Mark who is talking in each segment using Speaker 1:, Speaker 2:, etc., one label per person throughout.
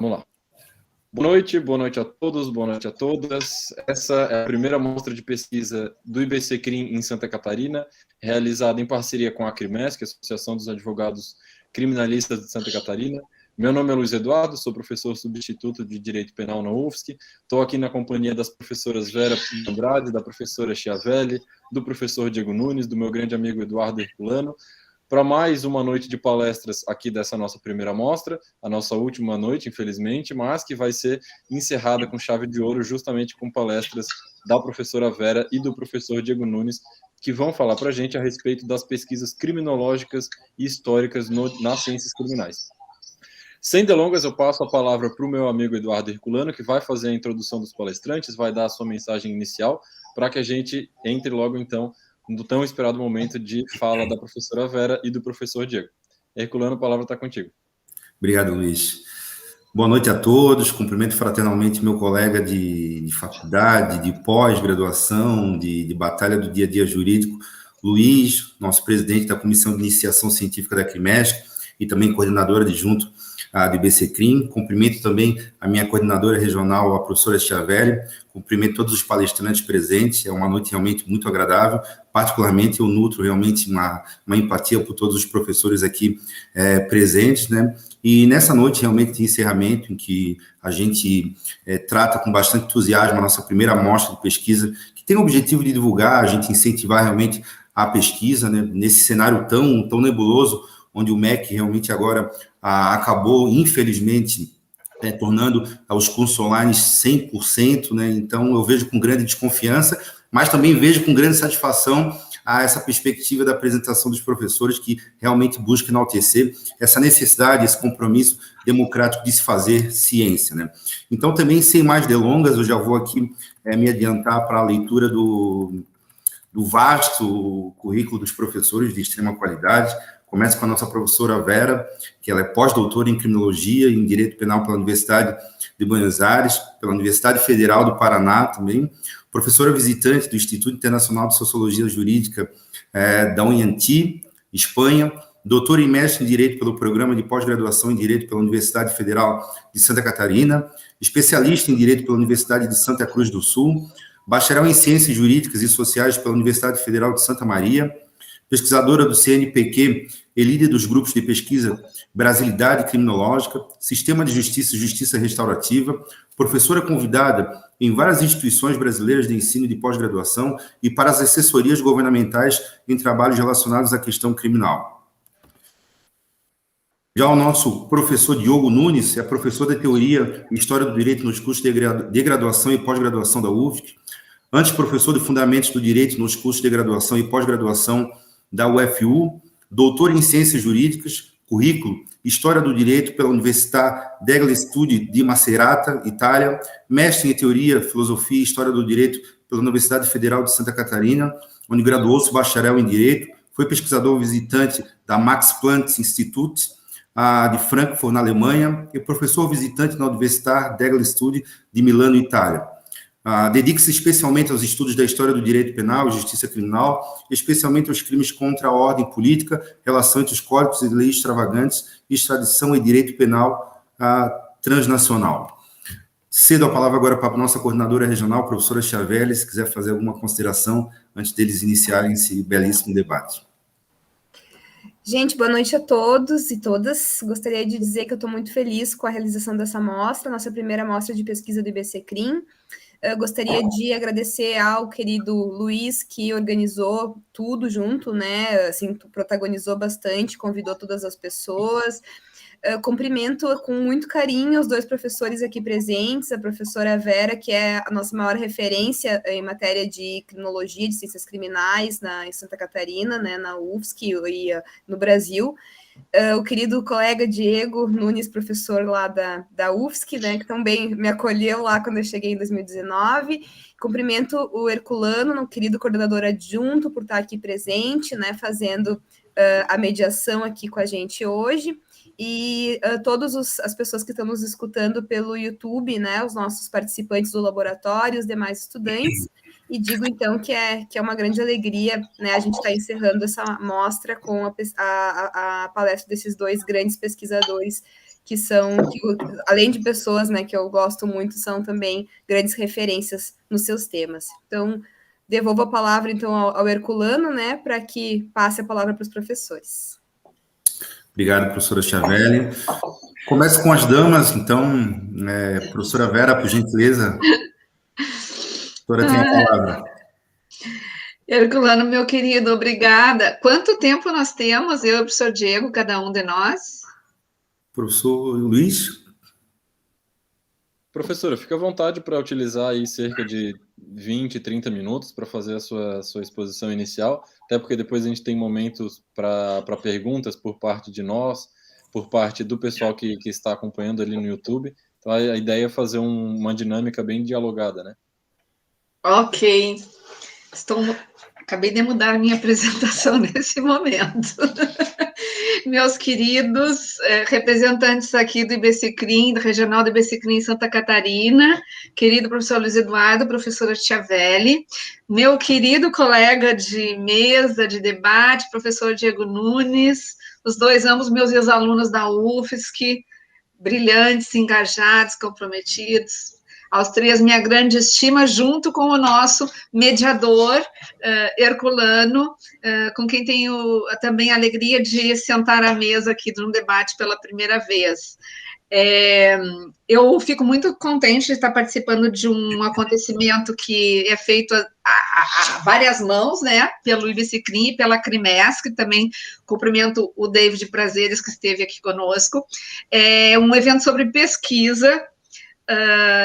Speaker 1: Vamos lá. Boa noite a todos, boa noite a todas. Essa é a primeira mostra de pesquisa do IBC-CRIM em Santa Catarina, realizada em parceria com a ACRIMESC, Associação dos Advogados Criminalistas de Santa Catarina. Meu nome é Luiz Eduardo, sou professor substituto de Direito Penal na UFSC. Estou aqui na companhia das professoras Vera Andrade, da professora Chiavelli, do professor Diego Nunes, do meu grande amigo Eduardo Herculano, para mais uma noite de palestras aqui dessa nossa primeira mostra, a nossa última noite, infelizmente, mas que vai ser encerrada com chave de ouro, justamente com palestras da professora Vera e do professor Diego Nunes, que vão falar para a gente a respeito das pesquisas criminológicas e históricas nas ciências criminais. Sem delongas, eu passo a palavra para o meu amigo Eduardo Herculano, que vai fazer a introdução dos palestrantes, vai dar a sua mensagem inicial, para que a gente entre logo, então, no tão esperado momento de fala da professora Vera e do professor Diego. Herculano, a palavra está contigo.
Speaker 2: Obrigado, Luiz. Boa noite a todos. Cumprimento fraternalmente meu colega de faculdade, de pós-graduação, de batalha do dia a dia jurídico, Luiz, nosso presidente da Comissão de Iniciação Científica da CRIMESC e também coordenadora adjunto do IBC-CRIM. Cumprimento também a minha coordenadora regional, a professora Chiavelli. Cumprimento todos os palestrantes presentes. É uma noite realmente muito agradável. Particularmente, eu nutro realmente uma empatia por todos os professores aqui presentes, né? E nessa noite, realmente, de encerramento, em que a gente trata com bastante entusiasmo a nossa primeira amostra de pesquisa, que tem o objetivo de divulgar, a gente incentivar realmente a pesquisa, né? Nesse cenário tão nebuloso, onde o MEC realmente agora acabou, infelizmente, tornando os cursos online 100%, né? Então, eu vejo com grande desconfiança, mas também vejo com grande satisfação essa perspectiva da apresentação dos professores que realmente buscam enaltecer essa necessidade, esse compromisso democrático de se fazer ciência, né? Então, também, sem mais delongas, eu já vou aqui me adiantar para a leitura do vasto currículo dos professores de extrema qualidade. Começa com a nossa professora Vera, que ela é pós-doutora em Criminologia e em Direito Penal pela Universidade de Buenos Aires, pela Universidade Federal do Paraná também, professora visitante do Instituto Internacional de Sociologia Jurídica da UNIANTI, Espanha, doutora e mestre em Direito pelo Programa de Pós-Graduação em Direito pela Universidade Federal de Santa Catarina, especialista em Direito pela Universidade de Santa Cruz do Sul, bacharel em Ciências Jurídicas e Sociais pela Universidade Federal de Santa Maria, pesquisadora do CNPq e líder dos grupos de pesquisa Brasilidade Criminológica, Sistema de Justiça e Justiça Restaurativa, professora convidada em várias instituições brasileiras de ensino e de pós-graduação e para as assessorias governamentais em trabalhos relacionados à questão criminal. Já o nosso professor Diogo Nunes é professor de Teoria e História do Direito nos cursos de graduação e pós-graduação da UFSC, antes professor de Fundamentos do Direito nos cursos de graduação e pós-graduação da UFU, doutor em Ciências Jurídicas, currículo História do Direito pela Università degli Studi di Macerata, Itália, mestre em Teoria, Filosofia e História do Direito pela Universidade Federal de Santa Catarina, onde graduou-se bacharel em Direito, foi pesquisador visitante da Max Planck Institut de Frankfurt, na Alemanha, e professor visitante na Università degli Studi de Milano, Itália. Dedica-se especialmente aos estudos da história do direito penal e justiça criminal, especialmente aos crimes contra a ordem política, relação entre os códigos e leis extravagantes, extradição e direito penal transnacional. Cedo a palavra agora para a nossa coordenadora regional, professora Chiavelli, se quiser fazer alguma consideração antes deles iniciarem esse belíssimo debate.
Speaker 3: Gente, boa noite a todos e todas. Gostaria de dizer que eu estou muito feliz com a realização dessa mostra, nossa primeira mostra de pesquisa do IBC-CRIM. Eu gostaria de agradecer ao querido Luiz, que organizou tudo junto, né? Assim, protagonizou bastante, convidou todas as pessoas. Cumprimento com muito carinho os dois professores aqui presentes, a professora Vera, que é a nossa maior referência em matéria de criminologia, de ciências criminais em Santa Catarina, né, na UFSC e no Brasil. O querido colega Diego Nunes, professor lá da UFSC, né, que também me acolheu lá quando eu cheguei em 2019. Cumprimento o Herculano, o querido coordenador adjunto, por estar aqui presente, né, fazendo a mediação aqui com a gente hoje. E todas as pessoas que estão nos escutando pelo YouTube, né, os nossos participantes do laboratório, os demais estudantes, e digo, então, que é uma grande alegria, né, a gente está encerrando essa mostra com a palestra desses dois grandes pesquisadores que além de pessoas, né, que eu gosto muito, são também grandes referências nos seus temas. Então, devolvo a palavra, então, ao Herculano, né, para que passe a palavra para os professores.
Speaker 2: Obrigado, professora Chiavelli. Começo com as damas, então, professora Vera, por gentileza. Professora, tem a palavra.
Speaker 4: Herculano, meu querido, obrigada. Quanto tempo nós temos, eu e o professor Diego, cada um de nós?
Speaker 2: Professor Luiz?
Speaker 1: Professora, fica à vontade para utilizar aí cerca de 20, 30 minutos para fazer a sua exposição inicial, até porque depois a gente tem momentos para perguntas por parte de nós, por parte do pessoal que está acompanhando ali no YouTube. Então, a ideia é fazer uma dinâmica bem dialogada, né?
Speaker 4: Ok. Acabei de mudar a minha apresentação nesse momento. Meus queridos representantes aqui do IBCCRIM, do Regional do IBCCRIM em Santa Catarina, querido professor Luiz Eduardo, professora Chiavelli, meu querido colega de mesa, de debate, professor Diego Nunes, os dois, ambos meus ex-alunos da UFSC, brilhantes, engajados, comprometidos. Aos três, minha grande estima, junto com o nosso mediador, Herculano, com quem tenho também a alegria de sentar à mesa aqui num debate pela primeira vez. Eu fico muito contente de estar participando de um acontecimento que é feito a várias mãos, né, pelo IBCCRIM e pela CRIMESC, também cumprimento o David Prazeres, que esteve aqui conosco. É um evento sobre pesquisa,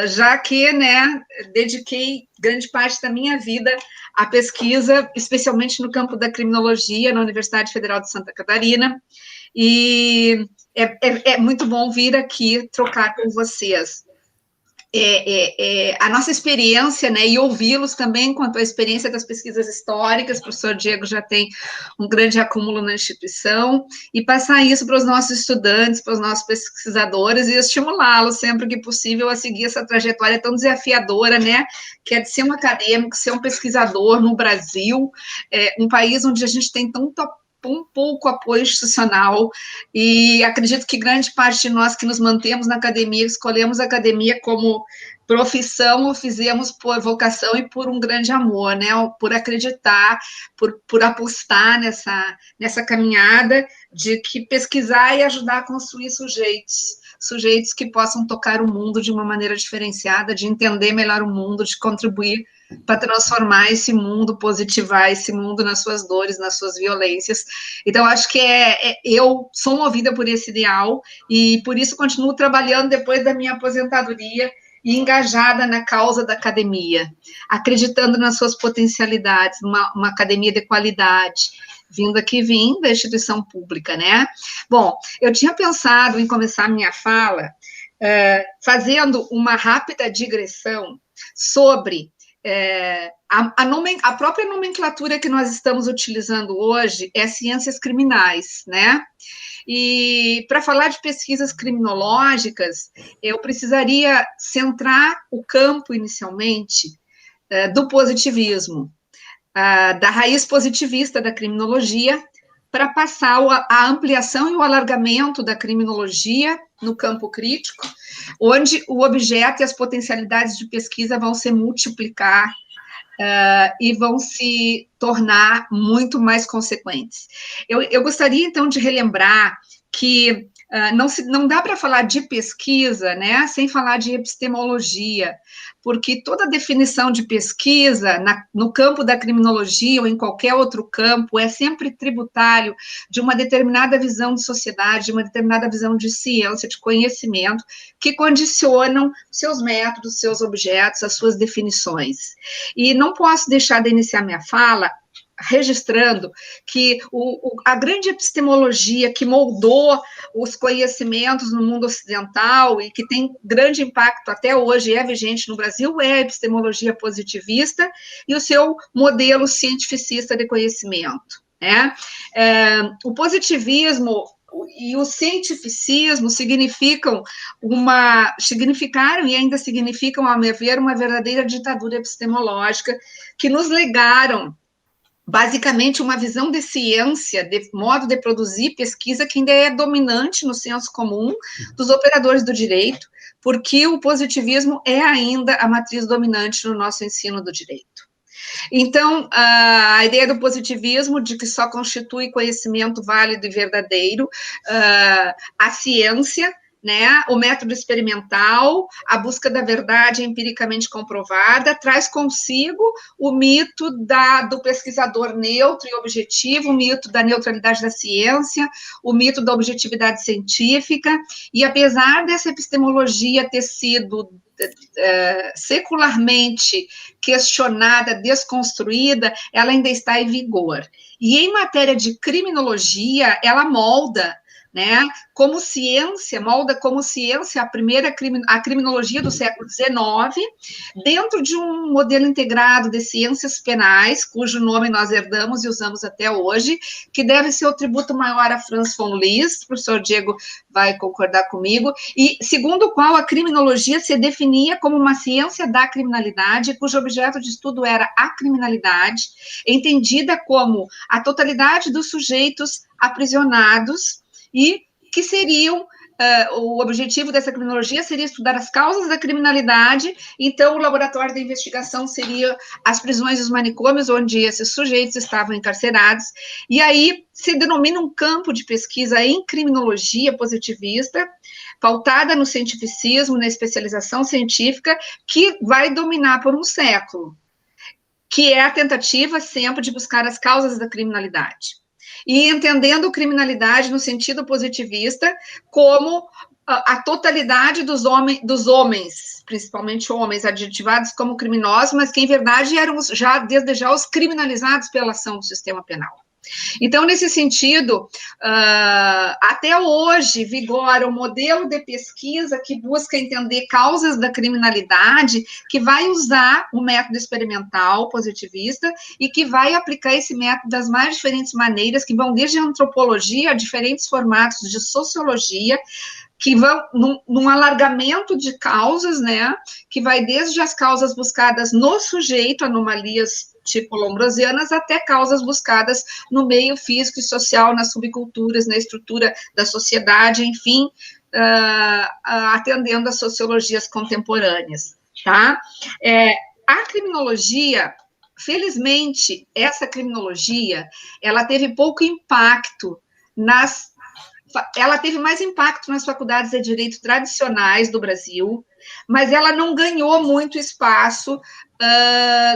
Speaker 4: já que, né, dediquei grande parte da minha vida à pesquisa, especialmente no campo da criminologia, na Universidade Federal de Santa Catarina, e é muito bom vir aqui trocar com vocês. A nossa experiência, né, e ouvi-los também quanto à experiência das pesquisas históricas, o professor Diego já tem um grande acúmulo na instituição, e passar isso para os nossos estudantes, para os nossos pesquisadores, e estimulá-los sempre que possível a seguir essa trajetória tão desafiadora, né, que é de ser um acadêmico, ser um pesquisador no Brasil, um país onde a gente tem um pouco apoio institucional, e acredito que grande parte de nós que nos mantemos na academia, escolhemos a academia como profissão, o fizemos por vocação e por um grande amor, né, por acreditar, por apostar nessa caminhada de que pesquisar e ajudar a construir sujeitos que possam tocar o mundo de uma maneira diferenciada, de entender melhor o mundo, de contribuir para transformar esse mundo, positivar esse mundo nas suas dores, nas suas violências. Então, acho que eu sou movida por esse ideal e, por isso, continuo trabalhando depois da minha aposentadoria e engajada na causa da academia, acreditando nas suas potencialidades, uma academia de qualidade, vindo aqui da instituição pública, né? Bom, eu tinha pensado em começar a minha fala fazendo uma rápida digressão sobre a própria nomenclatura que nós estamos utilizando hoje é ciências criminais, né? E para falar de pesquisas criminológicas, eu precisaria centrar o campo, inicialmente, do positivismo, da raiz positivista da criminologia, para passar a ampliação e o alargamento da criminologia no campo crítico, onde o objeto e as potencialidades de pesquisa vão se multiplicar e vão se tornar muito mais consequentes. Eu gostaria, então, de relembrar que não dá para falar de pesquisa, né, sem falar de epistemologia, porque toda definição de pesquisa no campo da criminologia ou em qualquer outro campo é sempre tributário de uma determinada visão de sociedade, de uma determinada visão de ciência, de conhecimento, que condicionam seus métodos, seus objetos, as suas definições. E não posso deixar de iniciar minha fala registrando que a grande epistemologia que moldou os conhecimentos no mundo ocidental e que tem grande impacto até hoje, é vigente no Brasil, é a epistemologia positivista e o seu modelo cientificista de conhecimento, né? O positivismo e o cientificismo significaram e ainda significam, a meu ver, uma verdadeira ditadura epistemológica que nos legaram basicamente uma visão de ciência, de modo de produzir pesquisa que ainda é dominante no senso comum dos operadores do direito, porque o positivismo é ainda a matriz dominante no nosso ensino do direito. Então, a ideia do positivismo, de que só constitui conhecimento válido e verdadeiro, a ciência, né, o método experimental, a busca da verdade empiricamente comprovada, traz consigo o mito do pesquisador neutro e objetivo, o mito da neutralidade da ciência, o mito da objetividade científica, e apesar dessa epistemologia ter sido secularmente questionada, desconstruída, ela ainda está em vigor. E em matéria de criminologia, ela molda, né, como ciência, molda como ciência a criminologia do século XIX, dentro de um modelo integrado de ciências penais, cujo nome nós herdamos e usamos até hoje, que deve ser o tributo maior a Franz von Liszt, o professor Diego vai concordar comigo, e segundo o qual a criminologia se definia como uma ciência da criminalidade, cujo objeto de estudo era a criminalidade, entendida como a totalidade dos sujeitos aprisionados, e que seriam, o objetivo dessa criminologia seria estudar as causas da criminalidade, então o laboratório de investigação seria as prisões e os manicômios, onde esses sujeitos estavam encarcerados, e aí se denomina um campo de pesquisa em criminologia positivista, pautada no cientificismo, na especialização científica, que vai dominar por um século, que é a tentativa sempre de buscar as causas da criminalidade. E entendendo criminalidade no sentido positivista como a totalidade dos homens, principalmente homens, adjetivados como criminosos, mas que, em verdade, eram desde já os criminalizados pela ação do sistema penal. Então, nesse sentido, até hoje vigora um modelo de pesquisa que busca entender causas da criminalidade, que vai usar o método experimental positivista e que vai aplicar esse método das mais diferentes maneiras, que vão desde a antropologia a diferentes formatos de sociologia, que vão num alargamento de causas, né, que vai desde as causas buscadas no sujeito, anomalias tipo lombrosianas, até causas buscadas no meio físico e social, nas subculturas, na estrutura da sociedade, enfim, atendendo às sociologias contemporâneas, tá? A criminologia, felizmente, essa criminologia, ela teve pouco impacto ela teve mais impacto nas faculdades de direito tradicionais do Brasil, mas ela não ganhou muito espaço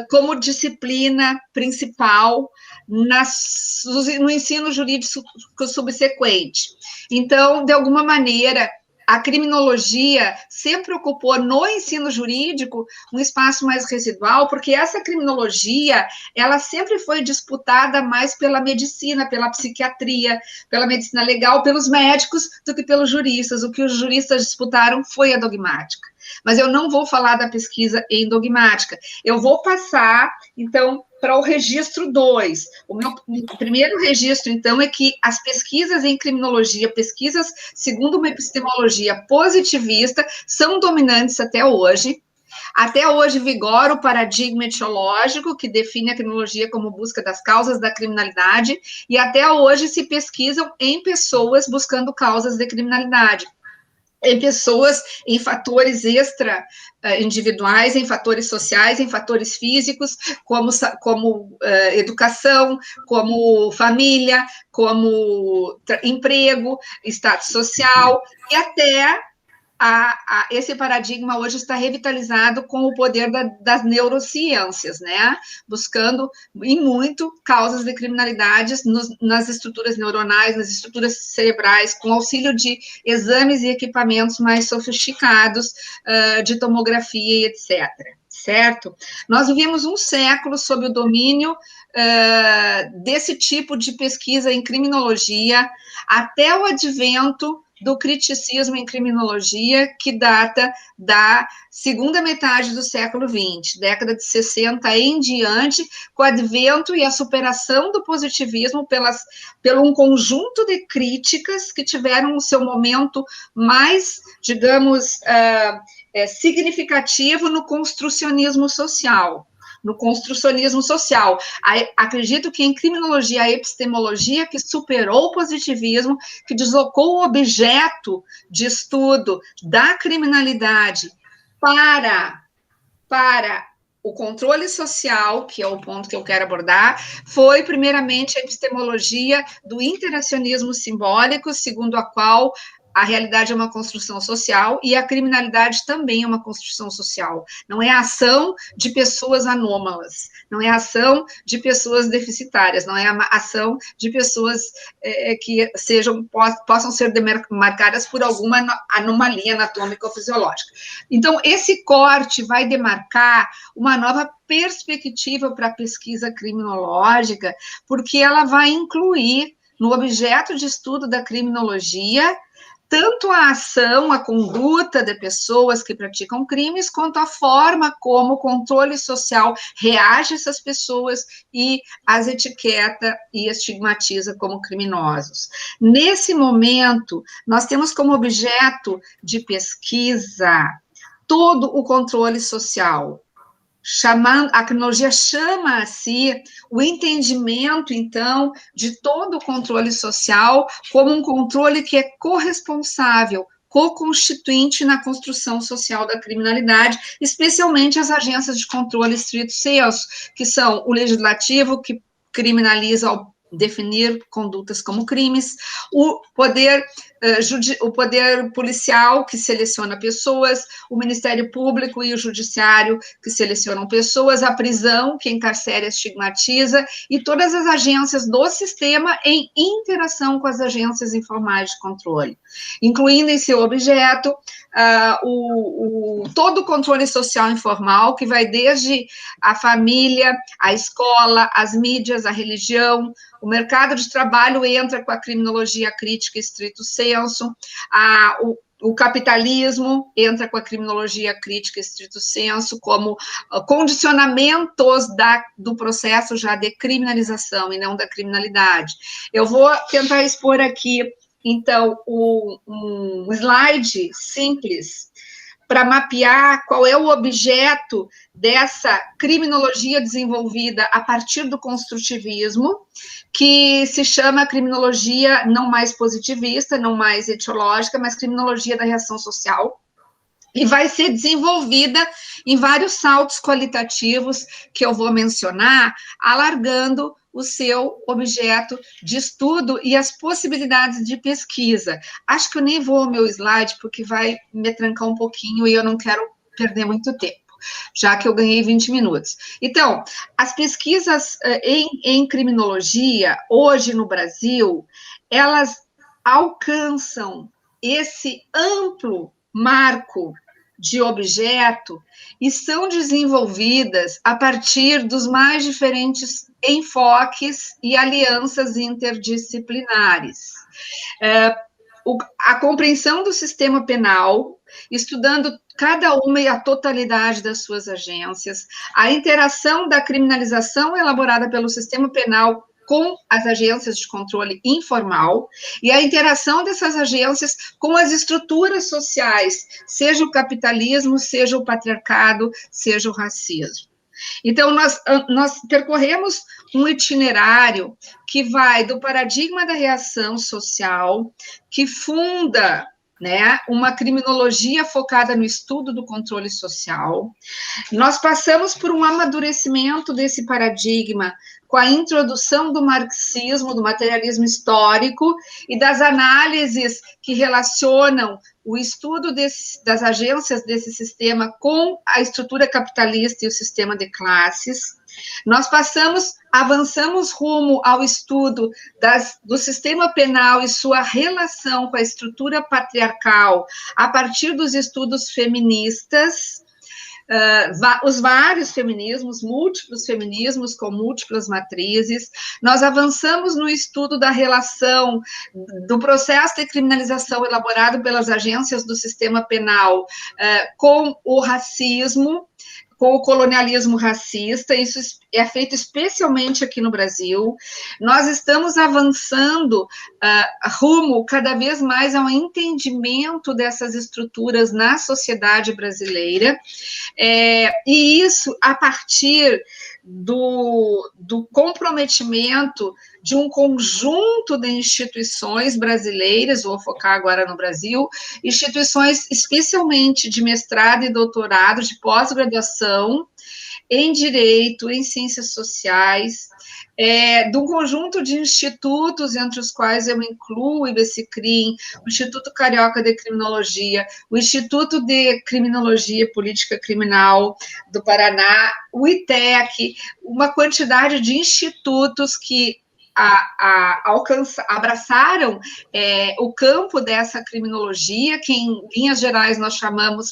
Speaker 4: como disciplina principal no ensino jurídico subsequente. Então, de alguma maneira, a criminologia sempre ocupou no ensino jurídico um espaço mais residual, porque essa criminologia, ela sempre foi disputada mais pela medicina, pela psiquiatria, pela medicina legal, pelos médicos, do que pelos juristas. O que os juristas disputaram foi a dogmática. Mas eu não vou falar da pesquisa em dogmática. Eu vou passar, então, para o registro 2. O meu primeiro registro, então, é que as pesquisas em criminologia, pesquisas segundo uma epistemologia positivista, são dominantes até hoje. Até hoje vigora o paradigma etiológico, que define a criminologia como busca das causas da criminalidade, e até hoje se pesquisam em pessoas buscando causas de criminalidade. Em pessoas, em fatores extra-individuais, em fatores sociais, em fatores físicos, como educação, como família, como emprego, status social, e até esse paradigma hoje está revitalizado com o poder das neurociências, né? Buscando, em muito, causas de criminalidades nas estruturas neuronais, nas estruturas cerebrais, com auxílio de exames e equipamentos mais sofisticados, de tomografia e etc. Certo? Nós vivemos um século sob o domínio desse tipo de pesquisa em criminologia, até o advento do criticismo em criminologia, que data da segunda metade do século XX, década de 60 em diante, com o advento e a superação do positivismo pelo um conjunto de críticas que tiveram o seu momento mais, digamos, significativo no construcionismo social. no construcionismo social. Acredito que em criminologia, a epistemologia que superou o positivismo, que deslocou o objeto de estudo da criminalidade para o controle social, que é o ponto que eu quero abordar, foi, primeiramente, a epistemologia do interacionismo simbólico, segundo a qual a realidade é uma construção social e a criminalidade também é uma construção social. Não é a ação de pessoas anômalas, não é a ação de pessoas deficitárias, não é a ação de pessoas que possam ser demarcadas por alguma anomalia anatômica ou fisiológica. Então, esse corte vai demarcar uma nova perspectiva para a pesquisa criminológica, porque ela vai incluir no objeto de estudo da criminologia tanto a ação, a conduta de pessoas que praticam crimes, quanto a forma como o controle social reage a essas pessoas e as etiqueta e estigmatiza como criminosos. Nesse momento, nós temos como objeto de pesquisa todo o controle social. A criminologia chama a si o entendimento, então, de todo o controle social como um controle que é corresponsável, co-constituinte na construção social da criminalidade, especialmente as agências de controle estrito sensu, que são o legislativo, que criminaliza ao definir condutas como crimes, o poder policial, que seleciona pessoas, o Ministério Público e o Judiciário, que selecionam pessoas, a prisão, que encarcera e estigmatiza, e todas as agências do sistema em interação com as agências informais de controle, incluindo em seu objeto todo o controle social informal, que vai desde a família, a escola, as mídias, a religião. O mercado de trabalho entra com a criminologia crítica estrito sensu, o capitalismo entra com a criminologia crítica estrito sensu como condicionamentos do processo já de criminalização e não da criminalidade. Eu vou tentar expor aqui, então, um slide simples para mapear qual é o objeto dessa criminologia desenvolvida a partir do construtivismo, que se chama criminologia não mais positivista, não mais etiológica, mas criminologia da reação social, e vai ser desenvolvida em vários saltos qualitativos que eu vou mencionar, alargando o seu objeto de estudo e as possibilidades de pesquisa. Acho que eu nem vou ao meu slide, porque vai me trancar um pouquinho e eu não quero perder muito tempo, já que eu ganhei 20 minutos. Então, as pesquisas em criminologia, hoje no Brasil, elas alcançam esse amplo marco de objeto e são desenvolvidas a partir dos mais diferentes enfoques e alianças interdisciplinares. A compreensão do sistema penal, estudando cada uma e a totalidade das suas agências, a interação da criminalização elaborada pelo sistema penal com as agências de controle informal e a interação dessas agências com as estruturas sociais, seja o capitalismo, seja o patriarcado, seja o racismo. Então, nós percorremos um itinerário que vai do paradigma da reação social, que funda, né, uma criminologia focada no estudo do controle social. Nós passamos por um amadurecimento desse paradigma com a introdução do marxismo, do materialismo histórico e das análises que relacionam o estudo das agências desse sistema com a estrutura capitalista e o sistema de classes. Nós avançamos rumo ao estudo do sistema penal e sua relação com a estrutura patriarcal a partir dos estudos feministas, os vários feminismos, múltiplos feminismos com múltiplas matrizes. Nós avançamos no estudo da relação do processo de criminalização elaborado pelas agências do sistema penal com o racismo, com o colonialismo racista, isso é feito especialmente aqui no Brasil. Nós estamos avançando rumo cada vez mais ao entendimento dessas estruturas na sociedade brasileira, e isso a partir do comprometimento de um conjunto de instituições brasileiras, vou focar agora no Brasil, instituições especialmente de mestrado e doutorado, de pós-graduação, em Direito, em Ciências Sociais, de um conjunto de institutos, entre os quais eu incluo o IBCCRIM, o Instituto Carioca de Criminologia, o Instituto de Criminologia e Política Criminal do Paraná, o ITEC, uma quantidade de institutos que abraçaram o campo dessa criminologia, que em linhas gerais nós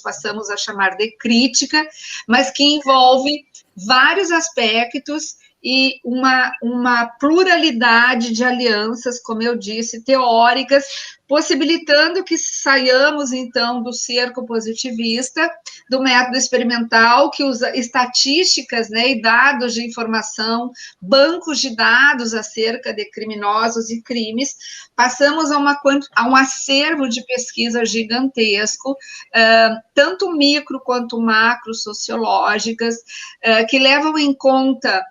Speaker 4: passamos a chamar de crítica, mas que envolve vários aspectos e uma pluralidade de alianças, como eu disse, teóricas, possibilitando que saiamos, então, do cerco positivista, do método experimental, que usa estatísticas, né, e dados de informação, bancos de dados acerca de criminosos e crimes, passamos a um acervo de pesquisa gigantesco, tanto micro quanto macro sociológicas, que levam em conta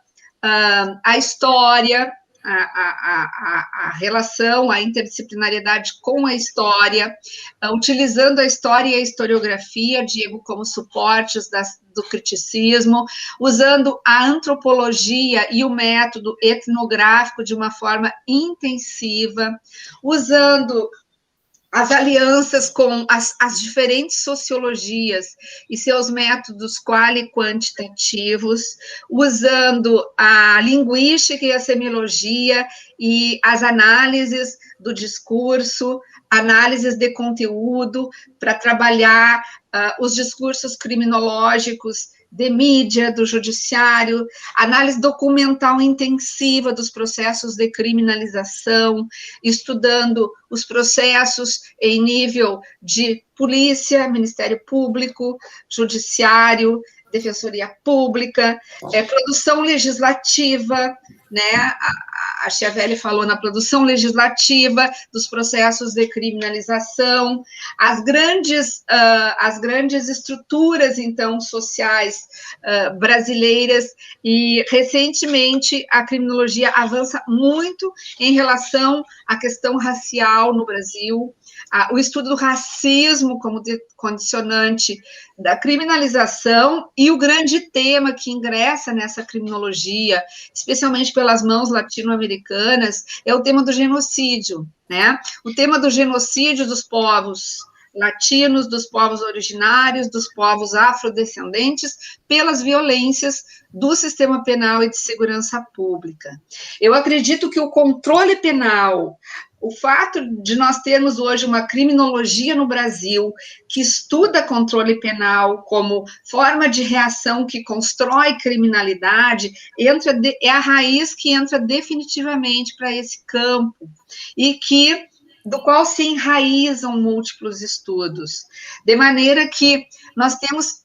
Speaker 4: a história, a relação, a interdisciplinariedade com a história, utilizando a história e a historiografia, Diego, como suportes do criticismo, usando a antropologia e o método etnográfico de uma forma intensiva, usando as alianças com as diferentes sociologias e seus métodos quali e quantitativos, usando a linguística e a semiologia e as análises do discurso, análises de conteúdo, para trabalhar os discursos criminológicos de mídia, do judiciário, análise documental intensiva dos processos de criminalização, estudando os processos em nível de polícia, Ministério Público, Judiciário, Defensoria Pública, produção legislativa, né? A Chiavelli falou na produção legislativa dos processos de criminalização, as grandes estruturas, então, sociais brasileiras, e, recentemente, a criminologia avança muito em relação à questão racial no Brasil, o estudo do racismo como condicionante da criminalização, e o grande tema que ingressa nessa criminologia, especialmente pelas mãos latino-americanas, é o tema do genocídio, né? O tema do genocídio dos povos latinos, dos povos originários, dos povos afrodescendentes, pelas violências do sistema penal e de segurança pública. Eu acredito que o controle penal, o fato de nós termos hoje uma criminologia no Brasil que estuda controle penal como forma de reação que constrói criminalidade, é a raiz que entra definitivamente para esse campo, e do qual se enraizam múltiplos estudos, de maneira que nós temos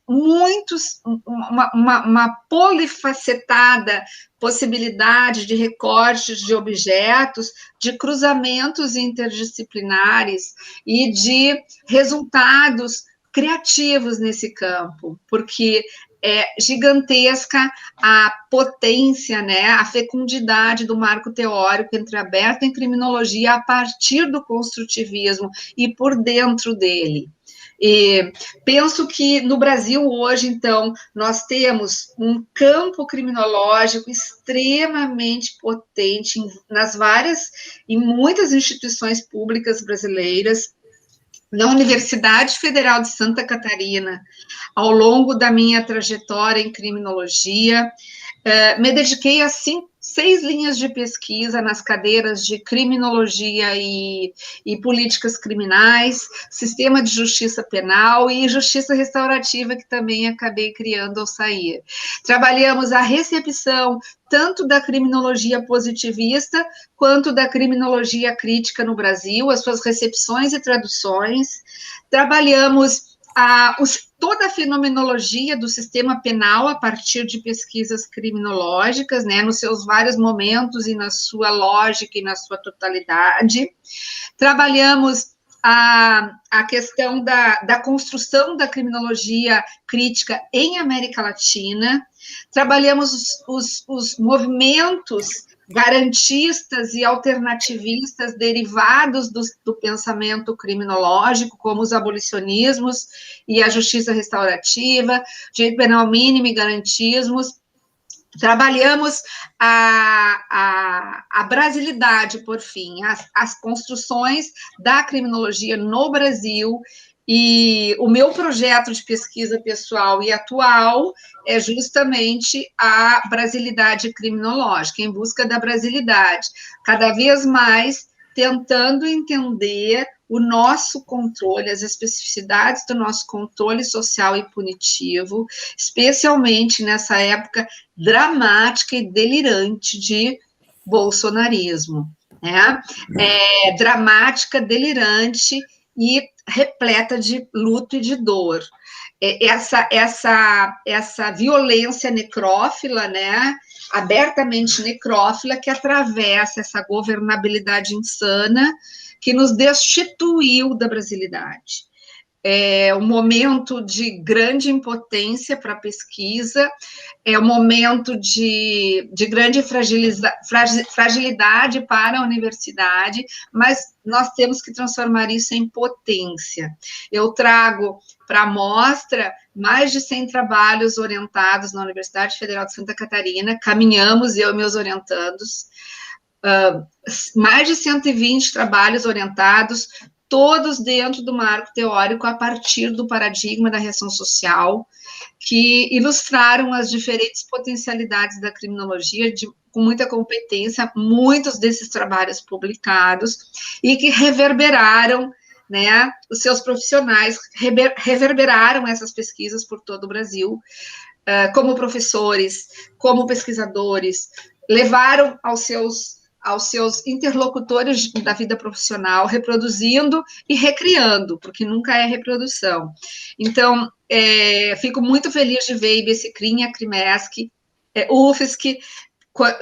Speaker 4: uma polifacetada possibilidade de recortes de objetos, de cruzamentos interdisciplinares e de resultados criativos nesse campo, porque é gigantesca a potência, né, a fecundidade do marco teórico entreaberto em criminologia a partir do construtivismo e por dentro dele. E penso que no Brasil hoje, então, nós temos um campo criminológico extremamente potente em muitas instituições públicas brasileiras. Na Universidade Federal de Santa Catarina, ao longo da minha trajetória em criminologia, me dediquei a 6 linhas de pesquisa nas cadeiras de criminologia e políticas criminais, sistema de justiça penal e justiça restaurativa, que também acabei criando ao sair. Trabalhamos a recepção tanto da criminologia positivista quanto da criminologia crítica no Brasil, as suas recepções e traduções. Trabalhamos toda a fenomenologia do sistema penal a partir de pesquisas criminológicas, né, nos seus vários momentos e na sua lógica e na sua totalidade. Trabalhamos a questão da construção da criminologia crítica em América Latina, trabalhamos os movimentos garantistas e alternativistas derivados do pensamento criminológico, como os abolicionismos e a justiça restaurativa, direito penal mínimo e garantismos. Trabalhamos a brasilidade, por fim, as construções da criminologia no Brasil, e o meu projeto de pesquisa pessoal e atual é justamente a brasilidade criminológica, em busca da brasilidade, cada vez mais tentando entender o nosso controle, as especificidades do nosso controle social e punitivo, especialmente nessa época dramática e delirante de bolsonarismo, né? Dramática, delirante e repleta de luto e de dor. Essa violência necrófila, né, abertamente necrófila, que atravessa essa governabilidade insana que nos destituiu da brasilidade. É um momento de grande impotência para a pesquisa, é um momento de grande fragilidade para a universidade, mas nós temos que transformar isso em potência. Eu trago para a mostra mais de 100 trabalhos orientados na Universidade Federal de Santa Catarina, caminhamos, eu e meus orientandos, mais de 120 trabalhos orientados, todos dentro do marco teórico a partir do paradigma da reação social, que ilustraram as diferentes potencialidades da criminologia com muita competência, muitos desses trabalhos publicados, e que reverberaram, né, os seus profissionais, reverberaram essas pesquisas por todo o Brasil, como professores, como pesquisadores, levaram aos seus interlocutores da vida profissional, reproduzindo e recriando, porque nunca é reprodução. Então, fico muito feliz de ver IBCCRIM, a Crimesc, UFSC,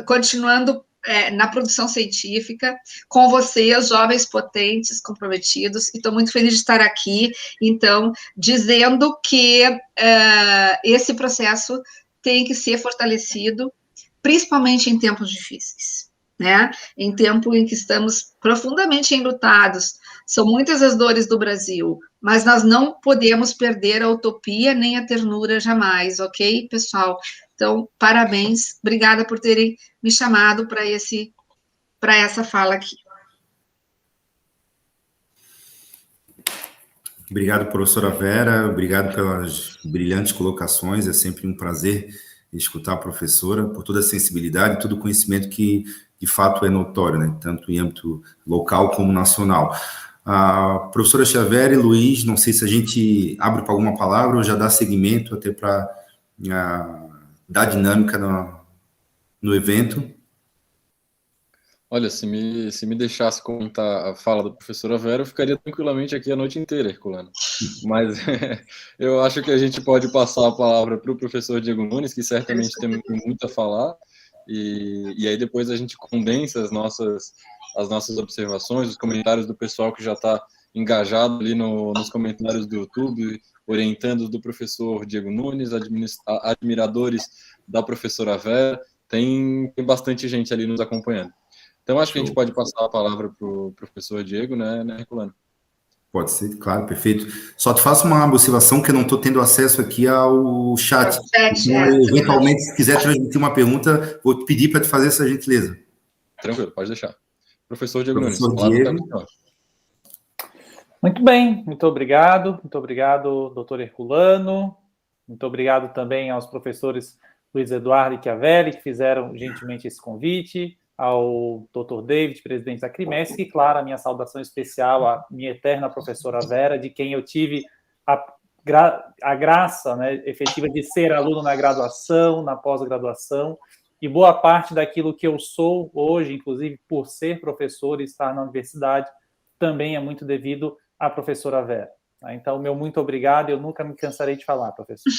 Speaker 4: continuando na produção científica, com vocês, jovens potentes, comprometidos, e estou muito feliz de estar aqui, então, dizendo que esse processo tem que ser fortalecido, principalmente em tempos difíceis. Né? Em tempo em que estamos profundamente enlutados, são muitas as dores do Brasil, mas nós não podemos perder a utopia nem a ternura jamais, ok, pessoal? Então, parabéns, obrigada por terem me chamado para essa fala aqui.
Speaker 2: Obrigado, professora Vera, obrigado pelas brilhantes colocações, é sempre um prazer escutar a professora, por toda a sensibilidade, todo o conhecimento que de fato é notório, né? Tanto em âmbito local como nacional. A professora Xavier e Luiz, não sei se a gente abre para alguma palavra ou já dá seguimento até para dar dinâmica no evento.
Speaker 1: Olha, se me deixasse comentar a fala da professora Vera, eu ficaria tranquilamente aqui a noite inteira, Herculano. Mas eu acho que a gente pode passar a palavra para o professor Diego Nunes, que certamente tem muito a falar, e aí depois a gente condensa as nossas observações, os comentários do pessoal que já está engajado ali nos comentários do YouTube, orientando do professor Diego Nunes, admiradores da professora Vera, tem bastante gente ali nos acompanhando. Então, acho que a gente pode passar a palavra para o professor Diego, né, Herculano?
Speaker 2: Pode ser, claro, perfeito. Só te faço uma observação que eu não estou tendo acesso aqui ao chat. Então, eventualmente, se quiser transmitir uma pergunta, vou te pedir para te fazer essa gentileza.
Speaker 1: Tranquilo, pode deixar. Professor Diego Nunes.
Speaker 2: Diego.
Speaker 5: Muito bem, muito obrigado, doutor Herculano. Muito obrigado também aos professores Luiz Eduardo e Chiavelli, que fizeram gentilmente esse convite, ao Dr. David, presidente da Crimesc, e, claro, a minha saudação especial à minha eterna professora Vera, de quem eu tive a graça, né, efetiva de ser aluno na graduação, na pós-graduação, e boa parte daquilo que eu sou hoje, inclusive por ser professor e estar na universidade, também é muito devido à professora Vera. Tá? Então, meu muito obrigado, eu nunca me cansarei de falar, professor.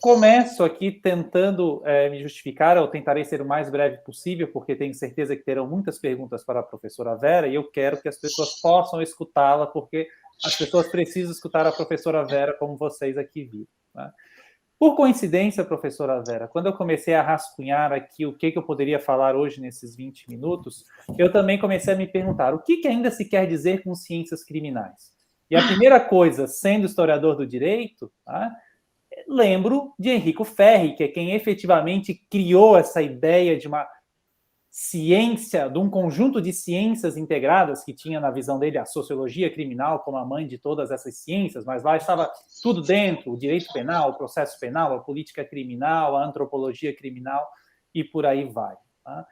Speaker 5: Começo aqui tentando me justificar, eu tentarei ser o mais breve possível, porque tenho certeza que terão muitas perguntas para a professora Vera, e eu quero que as pessoas possam escutá-la, porque as pessoas precisam escutar a professora Vera, como vocês aqui viram. Né? Por coincidência, professora Vera, quando eu comecei a rascunhar aqui o que eu poderia falar hoje nesses 20 minutos, eu também comecei a me perguntar o que ainda se quer dizer com ciências criminais. E a primeira coisa, sendo historiador do direito, tá? Lembro de Enrico Ferri, que é quem efetivamente criou essa ideia de uma ciência, de um conjunto de ciências integradas que tinha na visão dele a sociologia criminal como a mãe de todas essas ciências, mas lá estava tudo dentro, o direito penal, o processo penal, a política criminal, a antropologia criminal e por aí vai. Tá?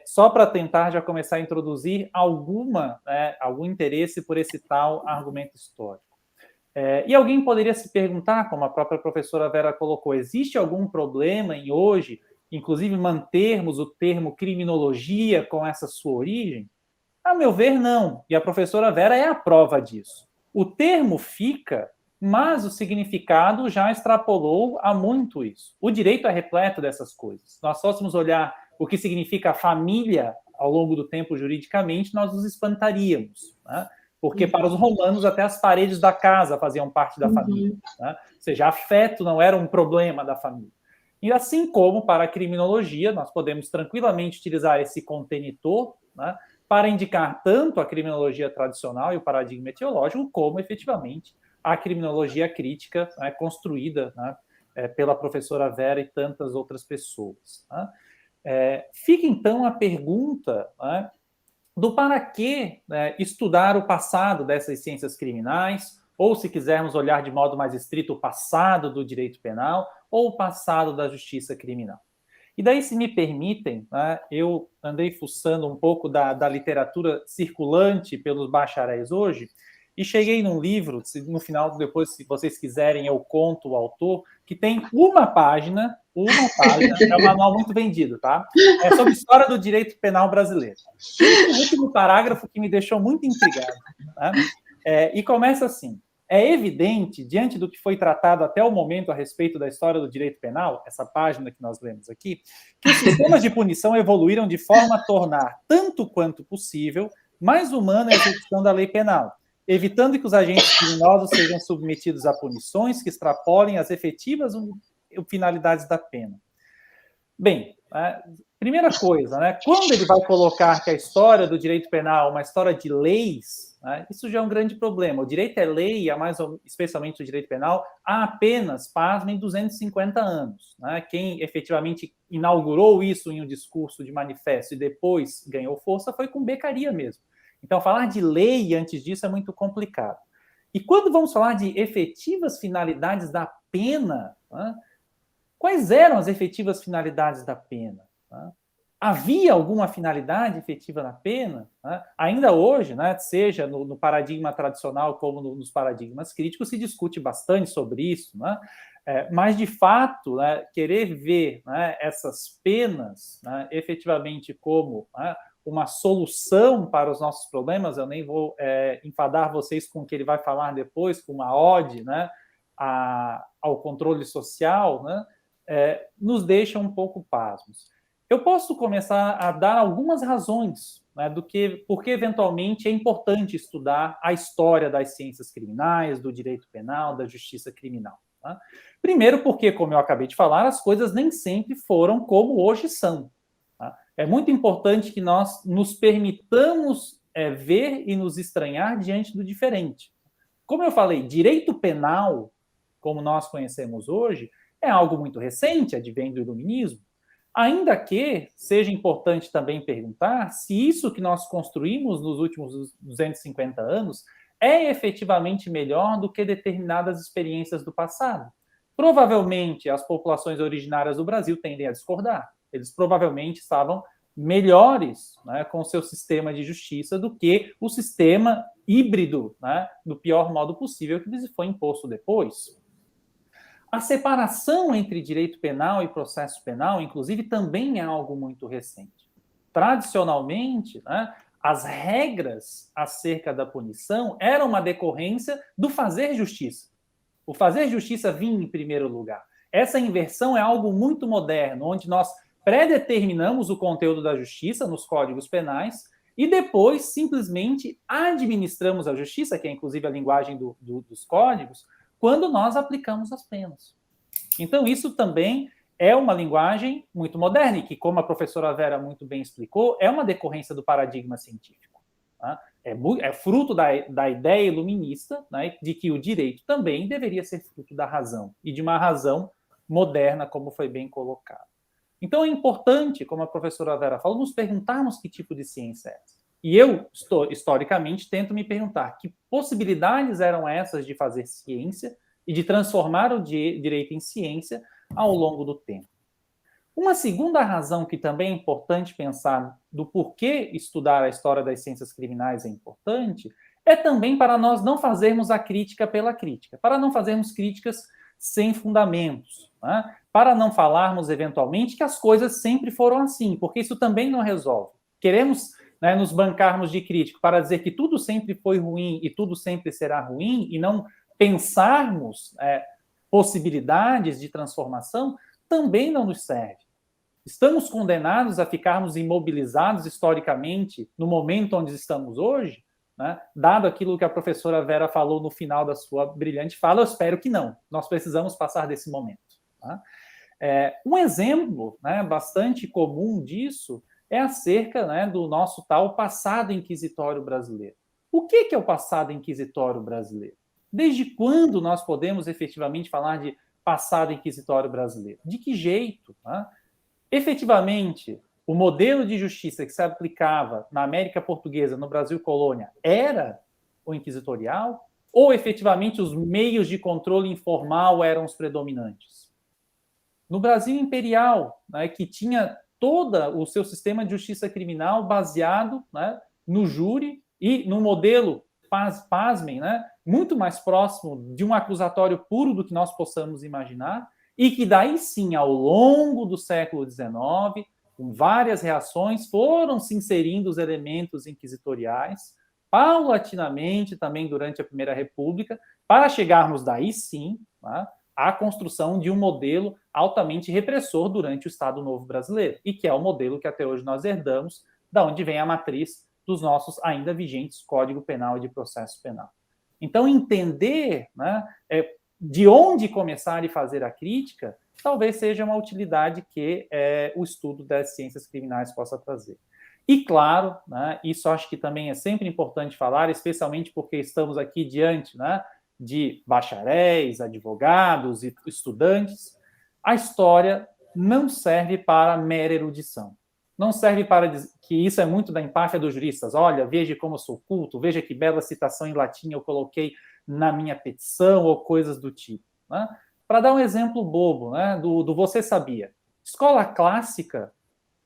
Speaker 5: Só para tentar já começar a introduzir algum interesse por esse tal argumento histórico. E alguém poderia se perguntar, como a própria professora Vera colocou, existe algum problema em hoje, inclusive mantermos o termo criminologia com essa sua origem? A meu ver, não. E a professora Vera é a prova disso. O termo fica, mas o significado já extrapolou a muito isso. O direito é repleto dessas coisas. Nós fôssemos olhar o que significa família ao longo do tempo juridicamente, nós nos espantaríamos, né? Porque para os romanos até as paredes da casa faziam parte da família. Né? Ou seja, afeto não era um problema da família. E assim como para a criminologia, nós podemos tranquilamente utilizar esse contentor, né, para indicar tanto a criminologia tradicional e o paradigma etiológico, como efetivamente a criminologia crítica, né, construída, né, pela professora Vera e tantas outras pessoas. Né? Fica então a pergunta, né, do para que estudar o passado dessas ciências criminais, ou, se quisermos olhar de modo mais estrito, o passado do direito penal, ou o passado da justiça criminal. E daí, se me permitem, né, eu andei fuçando um pouco da literatura circulante pelos bacharéis hoje, e cheguei num livro, no final, depois, se vocês quiserem, eu conto o autor, que tem uma página, é um manual muito vendido, tá? É sobre história do direito penal brasileiro. E o último parágrafo que me deixou muito intrigado, né? E começa assim: é evidente, diante do que foi tratado até o momento a respeito da história do direito penal, essa página que nós lemos aqui, que os sistemas de punição evoluíram de forma a tornar, tanto quanto possível, mais humana a execução da lei penal, evitando que os agentes criminosos sejam submetidos a punições que extrapolem as efetivas finalidades da pena. Bem, primeira coisa, né, quando ele vai colocar que a história do direito penal é uma história de leis, né, isso já é um grande problema. O direito é lei, especialmente o direito penal, há apenas, pasmem, 250 anos. Né? Quem efetivamente inaugurou isso em um discurso de manifesto e depois ganhou força foi com Beccaria mesmo. Então, falar de lei antes disso é muito complicado. E quando vamos falar de efetivas finalidades da pena, né, quais eram as efetivas finalidades da pena? Né? Havia alguma finalidade efetiva na pena? Né? Ainda hoje, né, seja no paradigma tradicional como nos paradigmas críticos, se discute bastante sobre isso, né? Mas, de fato, né, querer ver, né, essas penas, né, efetivamente como, né, uma solução para os nossos problemas, eu nem vou enfadar vocês com o que ele vai falar depois, com uma ode, né, ao controle social, né, nos deixa um pouco pasmos. Eu posso começar a dar algumas razões, né, porque eventualmente é importante estudar a história das ciências criminais, do direito penal, da justiça criminal. Tá? Primeiro porque, como eu acabei de falar, as coisas nem sempre foram como hoje são. Tá? É muito importante que nós nos permitamos ver e nos estranhar diante do diferente. Como eu falei, direito penal, como nós conhecemos hoje, é algo muito recente, advém do iluminismo, ainda que seja importante também perguntar se isso que nós construímos nos últimos 250 anos é efetivamente melhor do que determinadas experiências do passado. Provavelmente, as populações originárias do Brasil tendem a discordar. Eles provavelmente estavam melhores, né, com o seu sistema de justiça do que o sistema híbrido, né, do pior modo possível que lhes foi imposto depois. A separação entre direito penal e processo penal, inclusive, também é algo muito recente. Tradicionalmente, né, as regras acerca da punição eram uma decorrência do fazer justiça. O fazer justiça vinha em primeiro lugar. Essa inversão é algo muito moderno, onde nós predeterminamos o conteúdo da justiça nos códigos penais e depois simplesmente administramos a justiça, que é inclusive a linguagem dos códigos, quando nós aplicamos as penas. Então, isso também é uma linguagem muito moderna e que, como a professora Vera muito bem explicou, é uma decorrência do paradigma científico. Tá? É fruto da ideia iluminista, né, de que o direito também deveria ser fruto da razão, e de uma razão moderna, como foi bem colocado. Então, é importante, como a professora Vera falou, nos perguntarmos que tipo de ciência é essa. E eu, historicamente, tento me perguntar que possibilidades eram essas de fazer ciência e de transformar o direito em ciência ao longo do tempo. Uma segunda razão que também é importante pensar do porquê estudar a história das ciências criminais é importante é também para nós não fazermos a crítica pela crítica, para não fazermos críticas sem fundamentos, né? Para não falarmos, eventualmente, que as coisas sempre foram assim, porque isso também não resolve. Queremos, né, nos bancarmos de crítico para dizer que tudo sempre foi ruim e tudo sempre será ruim, e não pensarmos possibilidades de transformação, também não nos serve. Estamos condenados a ficarmos imobilizados historicamente no momento onde estamos hoje, né? Dado aquilo que a professora Vera falou no final da sua brilhante fala, eu espero que não. Nós precisamos passar desse momento. Tá? Um exemplo, né, bastante comum disso é acerca, né, do nosso tal passado inquisitório brasileiro. O que é o passado inquisitório brasileiro? Desde quando nós podemos efetivamente falar de passado inquisitório brasileiro? De que jeito? Tá? Efetivamente, o modelo de justiça que se aplicava na América Portuguesa, no Brasil colônia, era o inquisitorial? Ou efetivamente os meios de controle informal eram os predominantes? No Brasil imperial, né, que tinha todo o seu sistema de justiça criminal baseado, né, no júri e no modelo, pasmem, né, muito mais próximo de um acusatório puro do que nós possamos imaginar, e que daí sim, ao longo do século XIX, com várias reações, foram se inserindo os elementos inquisitoriais, paulatinamente também durante a Primeira República, para chegarmos daí sim, né, à construção de um modelo altamente repressor durante o Estado Novo brasileiro, e que é o modelo que até hoje nós herdamos, da onde vem a matriz dos nossos ainda vigentes Código Penal e de Processo Penal. Então, entender, né, de onde começar e fazer a crítica, talvez seja uma utilidade que o estudo das ciências criminais possa trazer. E, claro, né, isso acho que também é sempre importante falar, especialmente porque estamos aqui diante, né, de bacharéis, advogados e estudantes, a história não serve para mera erudição. Não serve para dizer que isso é muito da empáfia dos juristas. Olha, veja como eu sou culto, veja que bela citação em latim eu coloquei na minha petição ou coisas do tipo. Né? Para dar um exemplo bobo, né, do você sabia. Escola clássica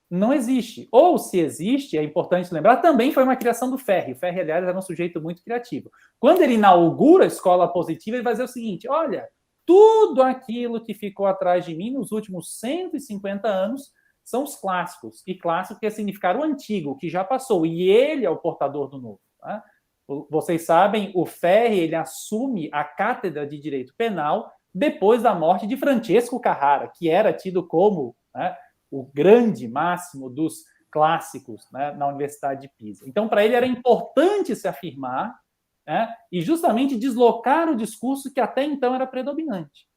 Speaker 5: não existe. Ou, se existe, é importante lembrar, também foi uma criação do Ferri. O Ferri, aliás, era um sujeito muito criativo. Quando ele inaugura a escola positiva, ele vai dizer o seguinte, olha, tudo aquilo que ficou atrás de mim nos últimos 150 anos são os clássicos. E clássico quer significar o antigo, que já passou. E ele é o portador do novo. Tá? Vocês sabem, o Ferri, ele assume a cátedra de Direito Penal depois da morte de Francesco Carrara, que era tido como, né, o grande máximo dos clássicos, né, na Universidade de Pisa. Então, para ele era importante se afirmar, né, e justamente deslocar o discurso que até então era predominante.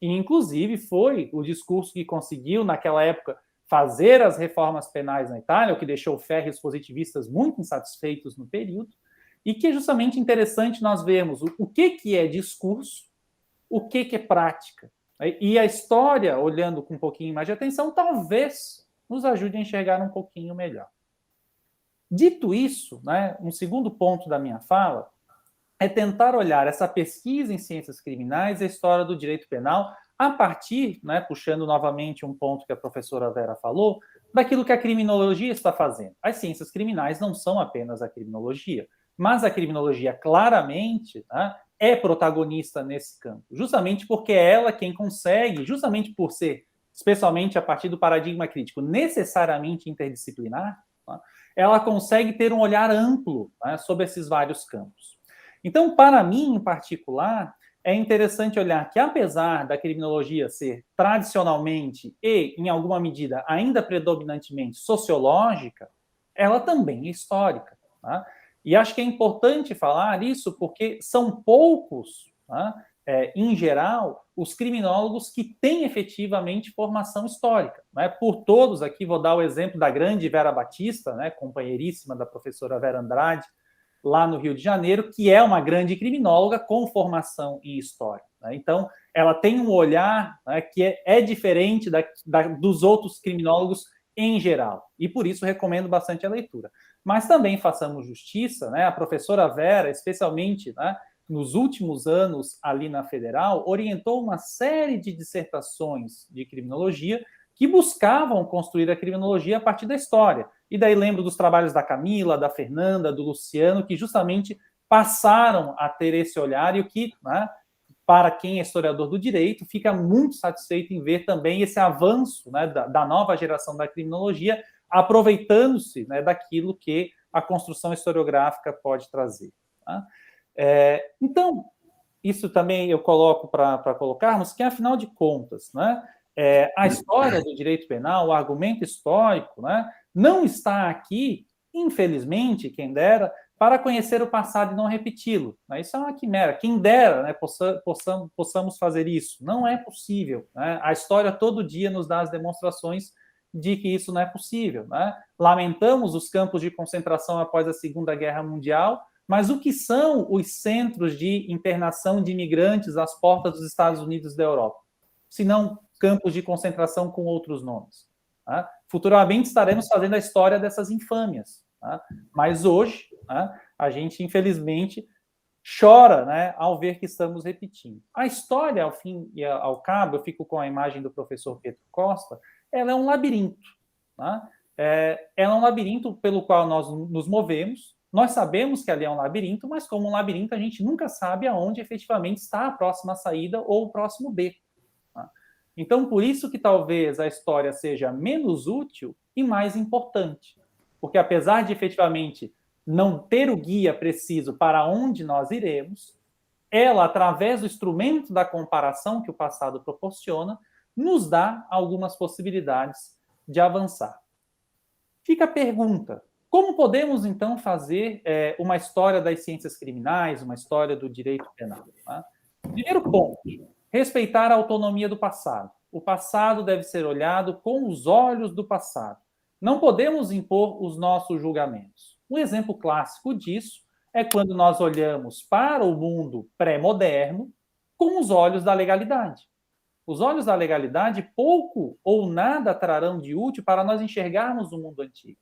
Speaker 5: E, inclusive, foi o discurso que conseguiu, naquela época, fazer as reformas penais na Itália, o que deixou Ferri e os positivistas muito insatisfeitos no período, e que é justamente interessante nós vermos o que é discurso, o que é prática. E a história, olhando com um pouquinho mais de atenção, talvez nos ajude a enxergar um pouquinho melhor. Dito isso, né, um segundo ponto da minha fala é tentar olhar essa pesquisa em ciências criminais e a história do direito penal a partir, né, puxando novamente um ponto que a professora Vera falou, daquilo que a criminologia está fazendo. As ciências criminais não são apenas a criminologia, mas a criminologia claramente, né, é protagonista nesse campo, justamente porque é ela quem consegue, justamente por ser, especialmente a partir do paradigma crítico, necessariamente interdisciplinar, tá? ela consegue ter um olhar amplo, né, sobre esses vários campos. Então, para mim, em particular, é interessante olhar que, apesar da criminologia ser tradicionalmente e, em alguma medida, ainda predominantemente sociológica, ela também é histórica. Tá? E acho que é importante falar isso porque são poucos, tá, em geral, os criminólogos que têm efetivamente formação histórica. Né? Por todos aqui, vou dar o exemplo da grande Vera Batista, né, companheiríssima da professora Vera Andrade, lá no Rio de Janeiro, que é uma grande criminóloga com formação em história. Né? Então, ela tem um olhar, né, que é diferente dos outros criminólogos em geral. E por isso recomendo bastante a leitura. Mas também façamos justiça, né? A professora Vera, especialmente, né, nos últimos anos ali na Federal, orientou uma série de dissertações de criminologia que buscavam construir a criminologia a partir da história. E daí lembro dos trabalhos da Camila, da Fernanda, do Luciano, que justamente passaram a ter esse olhar e o que, né, para quem é historiador do direito, fica muito satisfeito em ver também esse avanço, né, da nova geração da criminologia, aproveitando-se, né, daquilo que a construção historiográfica pode trazer. Tá? Então, isso também eu coloco para colocarmos que, afinal de contas, né, a história do direito penal, o argumento histórico, né, não está aqui, infelizmente, quem dera, para conhecer o passado e não repeti-lo. Né? Isso é uma quimera. Quem dera, né, possamos fazer isso. Não é possível. Né? A história todo dia nos dá as demonstrações de que isso não é possível. Né? Lamentamos os campos de concentração após a Segunda Guerra Mundial, mas o que são os centros de internação de imigrantes às portas dos Estados Unidos e da Europa? Se não campos de concentração com outros nomes. Tá? Futuramente estaremos fazendo a história dessas infâmias. Tá? Mas hoje, tá, a gente, infelizmente, chora, né, ao ver que estamos repetindo. A história, ao fim e ao cabo, eu fico com a imagem do professor Pedro Costa, ela é um labirinto. Tá? Ela é um labirinto pelo qual nós nos movemos. Nós sabemos que ali é um labirinto, mas como um labirinto, a gente nunca sabe aonde efetivamente está a próxima saída ou o próximo beco. Tá? Então, por isso que talvez a história seja menos útil e mais importante. Porque apesar de efetivamente não ter o guia preciso para onde nós iremos, ela, através do instrumento da comparação que o passado proporciona, nos dá algumas possibilidades de avançar. Fica a pergunta: como podemos, então, fazer uma história das ciências criminais, uma história do direito penal? Tá? Primeiro ponto, respeitar a autonomia do passado. O passado deve ser olhado com os olhos do passado. Não podemos impor os nossos julgamentos. Um exemplo clássico disso é quando nós olhamos para o mundo pré-moderno com os olhos da legalidade. Os olhos da legalidade pouco ou nada trarão de útil para nós enxergarmos o mundo antigo.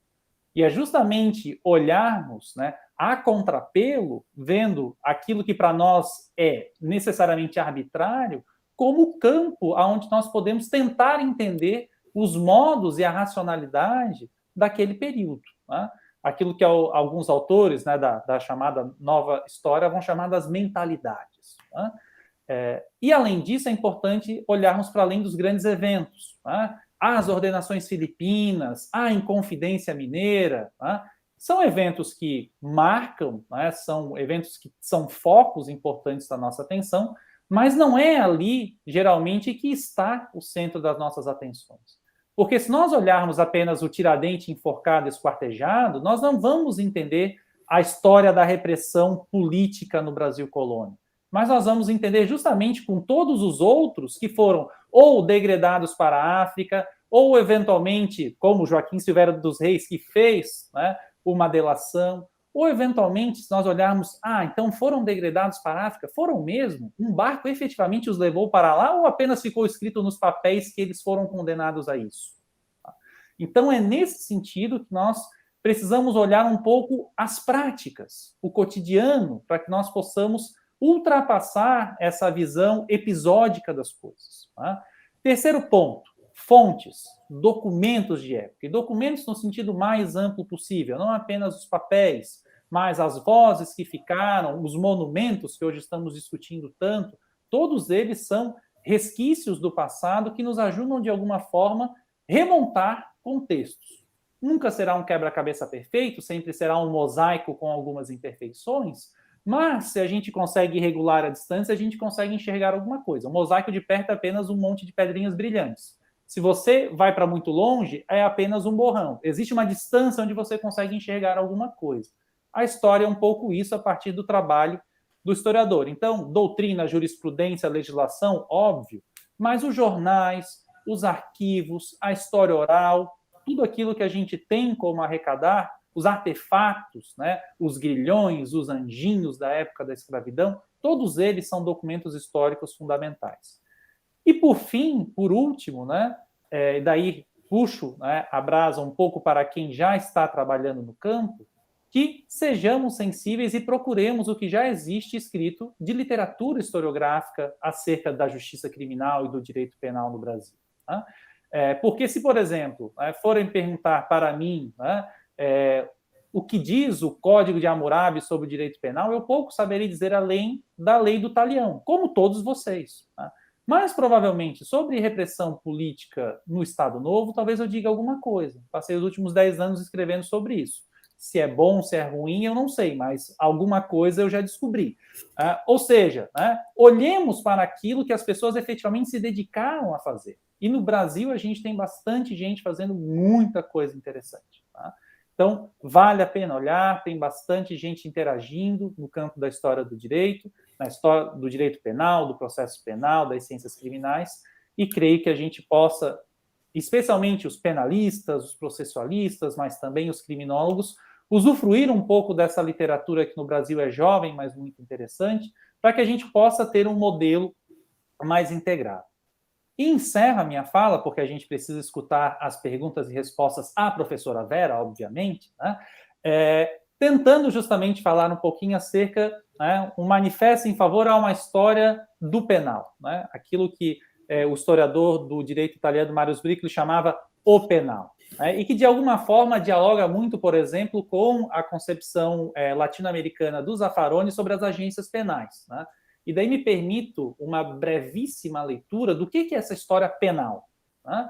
Speaker 5: E é justamente olharmos, né, a contrapelo, vendo aquilo que para nós é necessariamente arbitrário, como o campo onde nós podemos tentar entender os modos e a racionalidade daquele período. Né? Aquilo que alguns autores, né, da chamada nova história vão chamar das mentalidades. Né? E, além disso, é importante olharmos para além dos grandes eventos. Né? As ordenações filipinas, a Inconfidência Mineira, né? São eventos que marcam, né? São eventos que são focos importantes da nossa atenção, mas não é ali, geralmente, que está o centro das nossas atenções. Porque se nós olharmos apenas o Tiradentes enforcado e esquartejado, nós não vamos entender a história da repressão política no Brasil colônia. Mas nós vamos entender justamente com todos os outros que foram ou degredados para a África, ou eventualmente, como Joaquim Silveira dos Reis, que fez, né, uma delação, ou eventualmente, se nós olharmos, então foram degredados para a África? Foram mesmo? Um barco efetivamente os levou para lá ou apenas ficou escrito nos papéis que eles foram condenados a isso? Então, é nesse sentido que nós precisamos olhar um pouco as práticas, o cotidiano, para que nós possamos ultrapassar essa visão episódica das coisas. Tá? Terceiro ponto, fontes, documentos de época. E documentos no sentido mais amplo possível, não apenas os papéis, mas as vozes que ficaram, os monumentos que hoje estamos discutindo tanto, todos eles são resquícios do passado que nos ajudam, de alguma forma, remontar contextos. Nunca será um quebra-cabeça perfeito, sempre será um mosaico com algumas imperfeições, mas se a gente consegue regular a distância, a gente consegue enxergar alguma coisa. O mosaico de perto é apenas um monte de pedrinhas brilhantes. Se você vai para muito longe, é apenas um borrão. Existe uma distância onde você consegue enxergar alguma coisa. A história é um pouco isso a partir do trabalho do historiador. Então, doutrina, jurisprudência, legislação, óbvio, mas os jornais, os arquivos, a história oral, tudo aquilo que a gente tem como arrecadar, os artefatos, né, os grilhões, os anjinhos da época da escravidão, todos eles são documentos históricos fundamentais. E por fim, por último, né, daí puxo, né, a brasa um pouco para quem já está trabalhando no campo, que sejamos sensíveis e procuremos o que já existe escrito de literatura historiográfica acerca da justiça criminal e do direito penal no Brasil. Né? Porque se, por exemplo, forem perguntar para mim, né, o que diz o Código de Hammurabi sobre o direito penal, eu pouco saberei dizer além da lei do Talião, como todos vocês. Né? Mas, provavelmente, sobre repressão política no Estado Novo, talvez eu diga alguma coisa. Passei os últimos 10 anos escrevendo sobre isso. Se é bom, se é ruim, eu não sei, mas alguma coisa eu já descobri. Ou seja, né, olhemos para aquilo que as pessoas efetivamente se dedicaram a fazer. E no Brasil a gente tem bastante gente fazendo muita coisa interessante. Tá? Então, vale a pena olhar, tem bastante gente interagindo no campo da história do direito, na história do direito penal, do processo penal, das ciências criminais, e creio que a gente possa, especialmente os penalistas, os processualistas, mas também os criminólogos, usufruir um pouco dessa literatura que no Brasil é jovem, mas muito interessante, para que a gente possa ter um modelo mais integrado. E encerro a minha fala, porque a gente precisa escutar as perguntas e respostas à professora Vera, obviamente, né? Tentando justamente falar um pouquinho acerca, né, um manifesto em favor a uma história do penal, né? Aquilo que o historiador do direito italiano Marius Brickley chamava o penal, né? E que de alguma forma dialoga muito, por exemplo, com a concepção latino-americana do Zaffaroni sobre as agências penais, né? E daí me permito uma brevíssima leitura do que é essa história penal, né?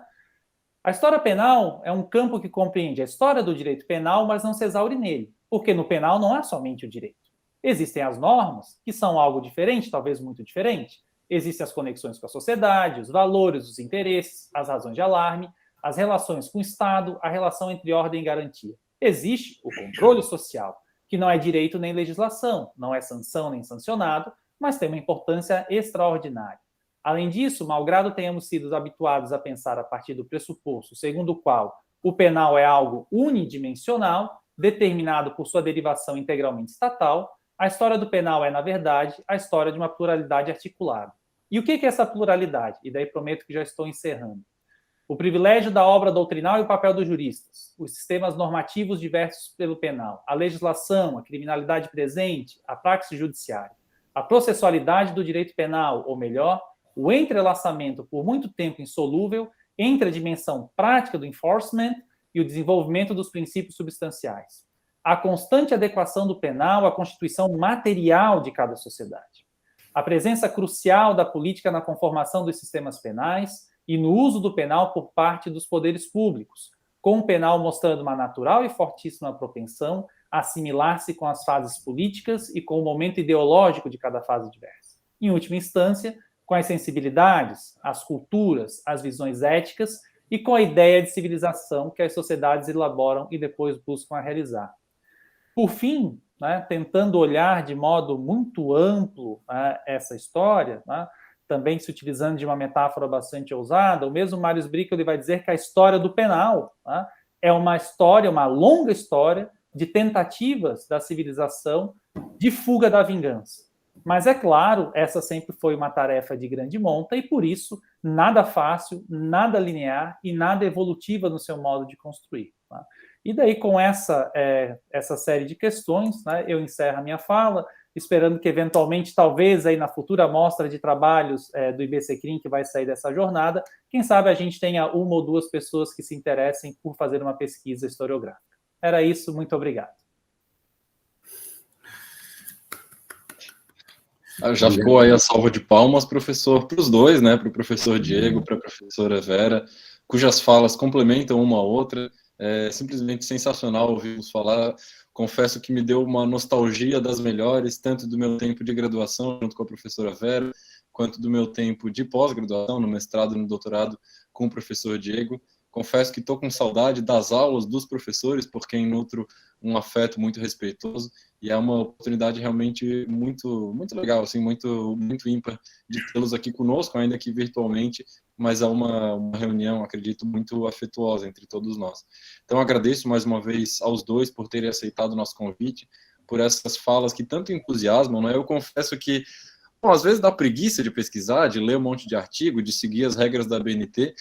Speaker 5: A história penal é um campo que compreende a história do direito penal, mas não se exaure nele, porque no penal não há somente o direito. Existem as normas, que são algo diferente, talvez muito diferente. Existem as conexões com a sociedade, os valores, os interesses, as razões de alarme, as relações com o Estado, a relação entre ordem e garantia. Existe o controle social, que não é direito nem legislação, não é sanção nem sancionado, mas tem uma importância extraordinária. Além disso, malgrado tenhamos sido habituados a pensar a partir do pressuposto segundo o qual o penal é algo unidimensional, determinado por sua derivação integralmente estatal, a história do penal é, na verdade, a história de uma pluralidade articulada. E o que é essa pluralidade? E daí prometo que já estou encerrando. O privilégio da obra doutrinal e o papel dos juristas, os sistemas normativos diversos pelo penal, a legislação, a criminalidade presente, a praxis judiciária, a processualidade do direito penal, ou melhor, o entrelaçamento por muito tempo insolúvel entre a dimensão prática do enforcement e o desenvolvimento dos princípios substanciais. A constante adequação do penal à constituição material de cada sociedade. A presença crucial da política na conformação dos sistemas penais e no uso do penal por parte dos poderes públicos, com o penal mostrando uma natural e fortíssima propensão a assimilar-se com as fases políticas e com o momento ideológico de cada fase diversa. Em última instância, com as sensibilidades, as culturas, as visões éticas e com a ideia de civilização que as sociedades elaboram e depois buscam a realizar. Por fim, né, tentando olhar de modo muito amplo, né, essa história, né, também se utilizando de uma metáfora bastante ousada, o mesmo Marius Brickley vai dizer que a história do penal, né, é uma história, uma longa história de tentativas da civilização de fuga da vingança. Mas, é claro, essa sempre foi uma tarefa de grande monta e, por isso, nada fácil, nada linear e nada evolutiva no seu modo de construir. Tá? E daí, com essa série de questões, né, eu encerro a minha fala, esperando que, eventualmente, talvez, aí na futura mostra de trabalhos do IBCCRIM, que vai sair dessa jornada, quem sabe a gente tenha uma ou duas pessoas que se interessem por fazer uma pesquisa historiográfica. Era isso, muito obrigado.
Speaker 1: Já ficou aí a salva de palmas, professor, para os dois, né? Para o professor Diego, para a professora Vera, cujas falas complementam uma a outra. É simplesmente sensacional ouvir-nos falar. Confesso que me deu uma nostalgia das melhores, tanto do meu tempo de graduação junto com a professora Vera, quanto do meu tempo de pós-graduação, no mestrado e no doutorado, com o professor Diego. Confesso que estou com saudade das aulas dos professores, por quem nutro um afeto muito respeitoso, e é uma oportunidade realmente muito legal, assim, muito ímpar de tê-los aqui conosco, ainda que virtualmente, mas é uma reunião, acredito, muito afetuosa entre todos nós. Então, agradeço mais uma vez aos dois por terem aceitado o nosso convite, por essas falas que tanto entusiasmam, né? Eu confesso que, bom, às vezes dá preguiça de pesquisar, de ler um monte de artigo, de seguir as regras da BNT,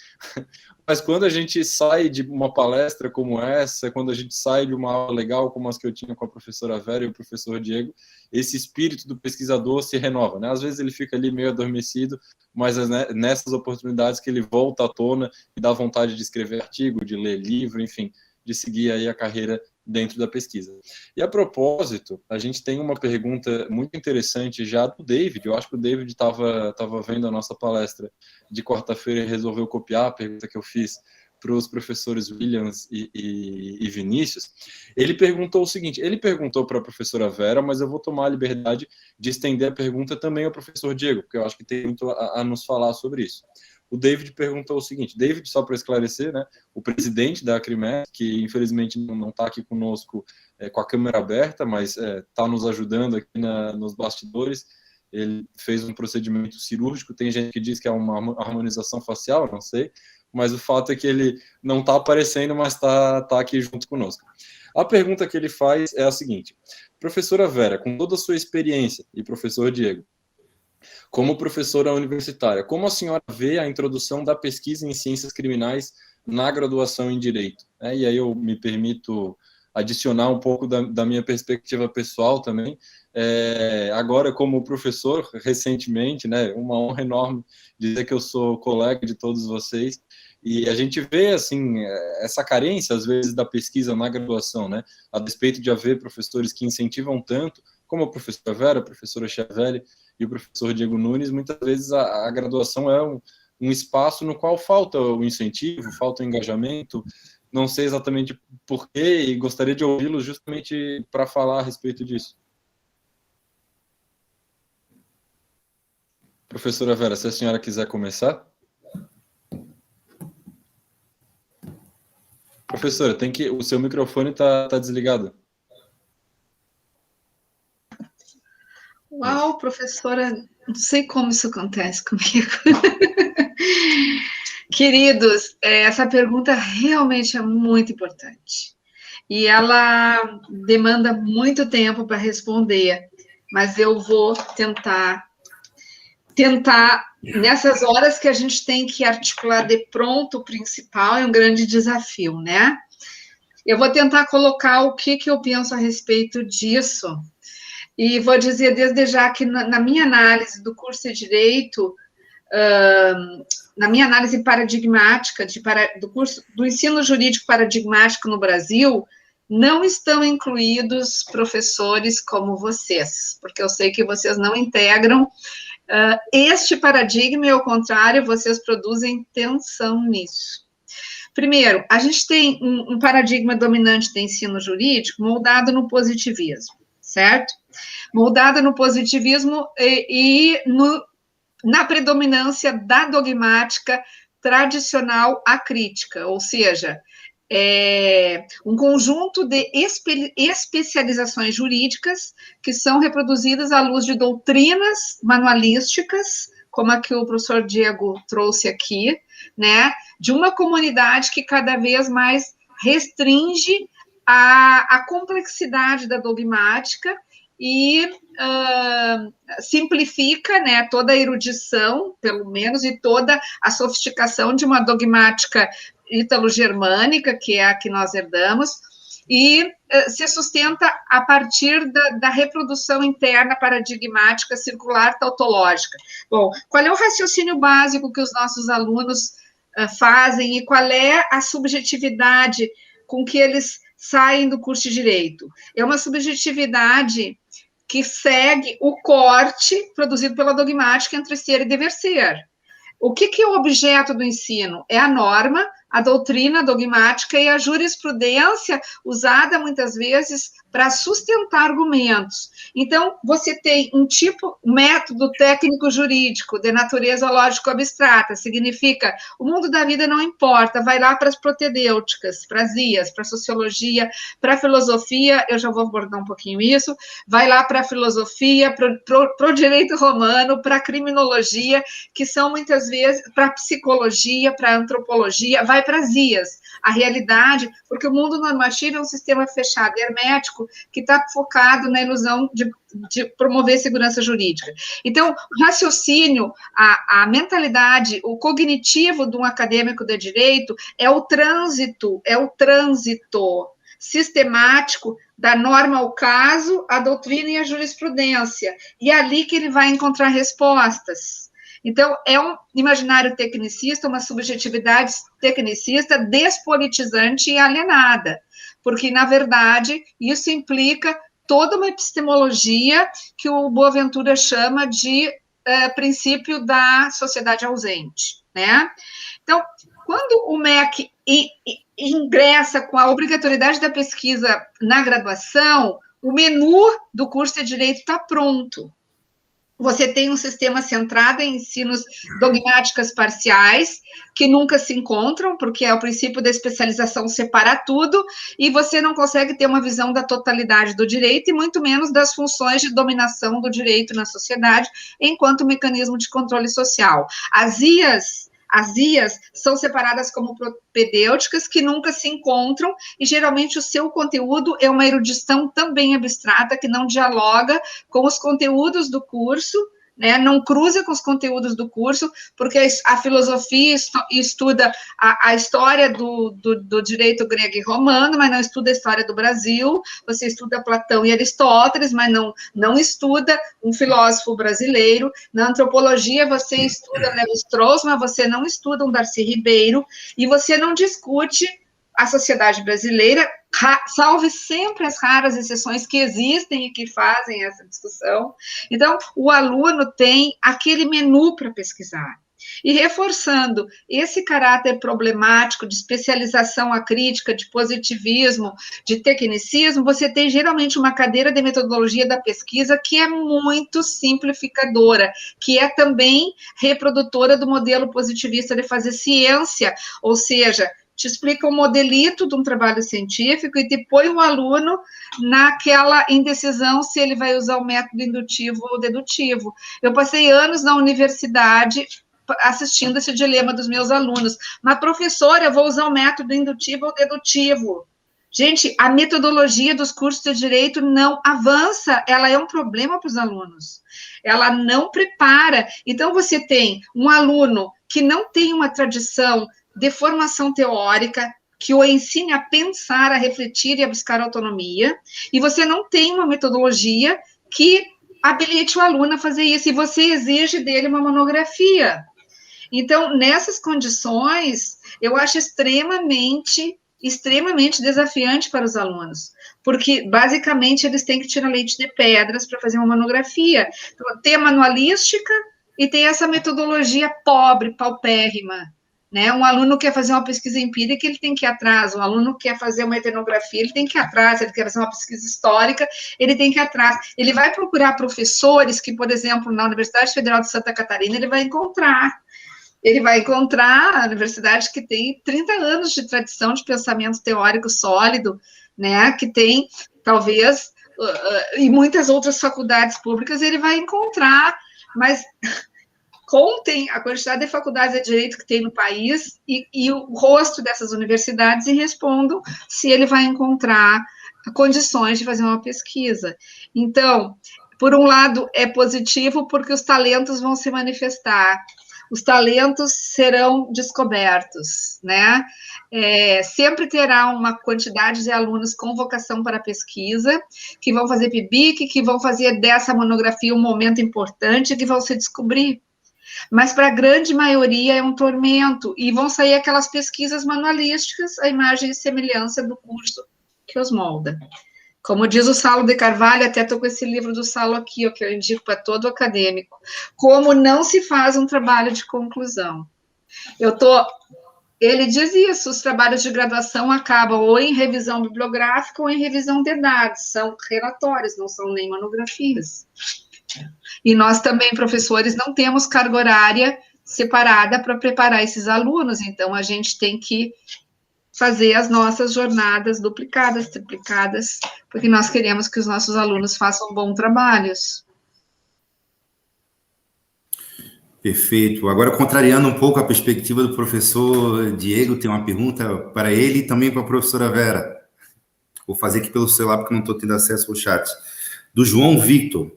Speaker 1: mas quando a gente sai de uma palestra como essa, quando a gente sai de uma aula legal como as que eu tinha com a professora Vera e o professor Diego, esse espírito do pesquisador se renova, né? Às vezes ele fica ali meio adormecido, mas nessas oportunidades que ele volta à tona e dá vontade de escrever artigo, de ler livro, enfim, de seguir aí a carreira dentro da pesquisa. E a propósito, a gente tem uma pergunta muito interessante já do David. Eu acho que o David estava vendo a nossa palestra de quarta-feira e resolveu copiar a pergunta que eu fiz para os professores Williams e Vinícius. Ele perguntou o seguinte, ele perguntou para a professora Vera, mas eu vou tomar a liberdade de estender a pergunta também ao professor Diego, porque eu acho que tem muito a nos falar sobre isso. O David perguntou o seguinte, David, só para esclarecer, né, o presidente da Acrimesk, que infelizmente não está aqui conosco com a câmera aberta, mas está nos ajudando aqui nos bastidores, ele fez um procedimento cirúrgico, tem gente que diz que é uma harmonização facial, não sei, mas o fato é que ele não está aparecendo, mas está aqui junto conosco. A pergunta que ele faz é a seguinte, professora Vera, com toda a sua experiência, e professor Diego, como professora universitária, como a senhora vê a introdução da pesquisa em ciências criminais na graduação em Direito? E aí eu me permito adicionar um pouco da minha perspectiva pessoal também. Agora, como professor, recentemente, né, uma honra enorme dizer que eu sou colega de todos vocês, e a gente vê, assim, essa carência, às vezes, da pesquisa na graduação, né, a despeito de haver professores que incentivam tanto, como a professora Vera, a professora Chiavelli e o professor Diego Nunes, muitas vezes a graduação é um espaço no qual falta o incentivo, falta o engajamento, não sei exatamente porquê, e gostaria de ouvi-los justamente para falar a respeito disso. Professora Vera, se a senhora quiser começar. Professora, o seu microfone está desligado.
Speaker 4: Uau, professora, não sei como isso acontece comigo. Queridos, essa pergunta realmente é muito importante. E ela demanda muito tempo para responder, mas eu vou tentar, nessas horas que a gente tem que articular de pronto o principal, é um grande desafio, né? Eu vou tentar colocar o que eu penso a respeito disso. E vou dizer desde já que na minha análise do curso de Direito, na minha análise paradigmática do curso do ensino jurídico paradigmático no Brasil, não estão incluídos professores como vocês, porque eu sei que vocês não integram este paradigma e, ao contrário, vocês produzem tensão nisso. Primeiro, a gente tem um paradigma dominante do ensino jurídico moldado no positivismo, certo? Moldada no positivismo na predominância da dogmática tradicional acrítica, ou seja, um conjunto de especializações jurídicas que são reproduzidas à luz de doutrinas manualísticas, como a que o professor Diego trouxe aqui, né, de uma comunidade que cada vez mais restringe a complexidade da dogmática e simplifica, né, toda a erudição, pelo menos, e toda a sofisticação de uma dogmática ítalo-germânica, que é a que nós herdamos, e se sustenta a partir da reprodução interna paradigmática circular tautológica. Bom, qual é o raciocínio básico que os nossos alunos fazem e qual é a subjetividade com que eles saem do curso de Direito? É uma subjetividade que segue o corte produzido pela dogmática entre ser e dever ser. O que é o objeto do ensino? É a norma a doutrina dogmática e a jurisprudência usada muitas vezes para sustentar argumentos. Então, você tem um método técnico jurídico de natureza lógico-abstrata, significa o mundo da vida não importa, vai lá para as propedêuticas, para as IAs, para a sociologia, para a filosofia, eu já vou abordar um pouquinho isso, vai lá para a filosofia, para o direito romano, para a criminologia, que são muitas vezes, para a psicologia, para a antropologia, vai para as IAs, a realidade, porque o mundo normativo é um sistema fechado, hermético, que está focado na ilusão de promover segurança jurídica. Então, o raciocínio, a mentalidade, o cognitivo de um acadêmico de direito é o trânsito sistemático da norma ao caso, a doutrina e a jurisprudência, e é ali que ele vai encontrar respostas. Então, é um imaginário tecnicista, uma subjetividade tecnicista despolitizante e alienada, porque, na verdade, isso implica toda uma epistemologia que o Boaventura chama de princípio da sociedade ausente, né? Então, quando o MEC ingressa com a obrigatoriedade da pesquisa na graduação, o menu do curso de Direito está pronto. Você tem um sistema centrado em ensinos dogmáticas parciais, que nunca se encontram, porque é o princípio da especialização separar tudo, e você não consegue ter uma visão da totalidade do direito, e muito menos das funções de dominação do direito na sociedade, enquanto mecanismo de controle social. As IAs são separadas como propedêuticas que nunca se encontram e, geralmente, o seu conteúdo é uma erudição também abstrata que não dialoga com os conteúdos do curso, né, não cruza com os conteúdos do curso, porque a filosofia estuda a história do direito grego e romano, mas não estuda a história do Brasil, você estuda Platão e Aristóteles, mas não estuda um filósofo brasileiro. Na antropologia, você estuda Lévi-Strauss, mas você não estuda um Darcy Ribeiro, e você não discute a sociedade brasileira, salve sempre as raras exceções que existem e que fazem essa discussão. Então, o aluno tem aquele menu para pesquisar. E reforçando esse caráter problemático de especialização acrítica, de positivismo, de tecnicismo, você tem geralmente uma cadeira de metodologia da pesquisa que é muito simplificadora, que é também reprodutora do modelo positivista de fazer ciência, ou seja, te explica o modelito de um trabalho científico e te põe o aluno naquela indecisão se ele vai usar o método indutivo ou dedutivo. Eu passei anos na universidade assistindo esse dilema dos meus alunos. Mas, professora, eu vou usar o método indutivo ou dedutivo. Gente, a metodologia dos cursos de direito não avança, ela é um problema para os alunos. Ela não prepara. Então, você tem um aluno que não tem uma tradição de formação teórica, que o ensine a pensar, a refletir e a buscar autonomia, e você não tem uma metodologia que habilite o aluno a fazer isso, e você exige dele uma monografia. Então, nessas condições, eu acho extremamente desafiante para os alunos, porque, basicamente, eles têm que tirar leite de pedras para fazer uma monografia. Então, tem a manualística e tem essa metodologia pobre, paupérrima, né? Um aluno quer fazer uma pesquisa empírica, ele tem que ir atrás. Um aluno quer fazer uma etnografia, ele tem que ir atrás. Ele quer fazer uma pesquisa histórica, ele tem que ir atrás. Ele vai procurar professores que, por exemplo, na Universidade Federal de Santa Catarina, ele vai encontrar a universidade que tem 30 anos de tradição de pensamento teórico sólido, né? Que tem, talvez, e muitas outras faculdades públicas, ele vai encontrar, mas contem a quantidade de faculdades de direito que tem no país e o rosto dessas universidades e respondam se ele vai encontrar condições de fazer uma pesquisa. Então, por um lado, é positivo porque os talentos vão se manifestar, os talentos serão descobertos, né? Sempre terá uma quantidade de alunos com vocação para pesquisa, que vão fazer PIBIC, que vão fazer dessa monografia um momento importante, que vão se descobrir. Mas para a grande maioria é um tormento, e vão sair aquelas pesquisas manualísticas, a imagem e semelhança do curso que os molda. Como diz o Saulo de Carvalho, até estou com esse livro do Saulo aqui, que eu indico para todo acadêmico, como não se faz um trabalho de conclusão. Eu estou Ele diz isso, os trabalhos de graduação acabam ou em revisão bibliográfica ou em revisão de dados, são relatórios, não são nem monografias. E nós também, professores, não temos carga horária separada para preparar esses alunos, então a gente tem que fazer as nossas jornadas duplicadas, triplicadas, porque nós queremos que os nossos alunos façam bons trabalhos.
Speaker 2: Perfeito. Agora, contrariando um pouco a perspectiva do professor Diego, tem uma pergunta para ele e também para a professora Vera. Vou fazer aqui pelo celular, porque não estou tendo acesso ao chat. Do João Victor.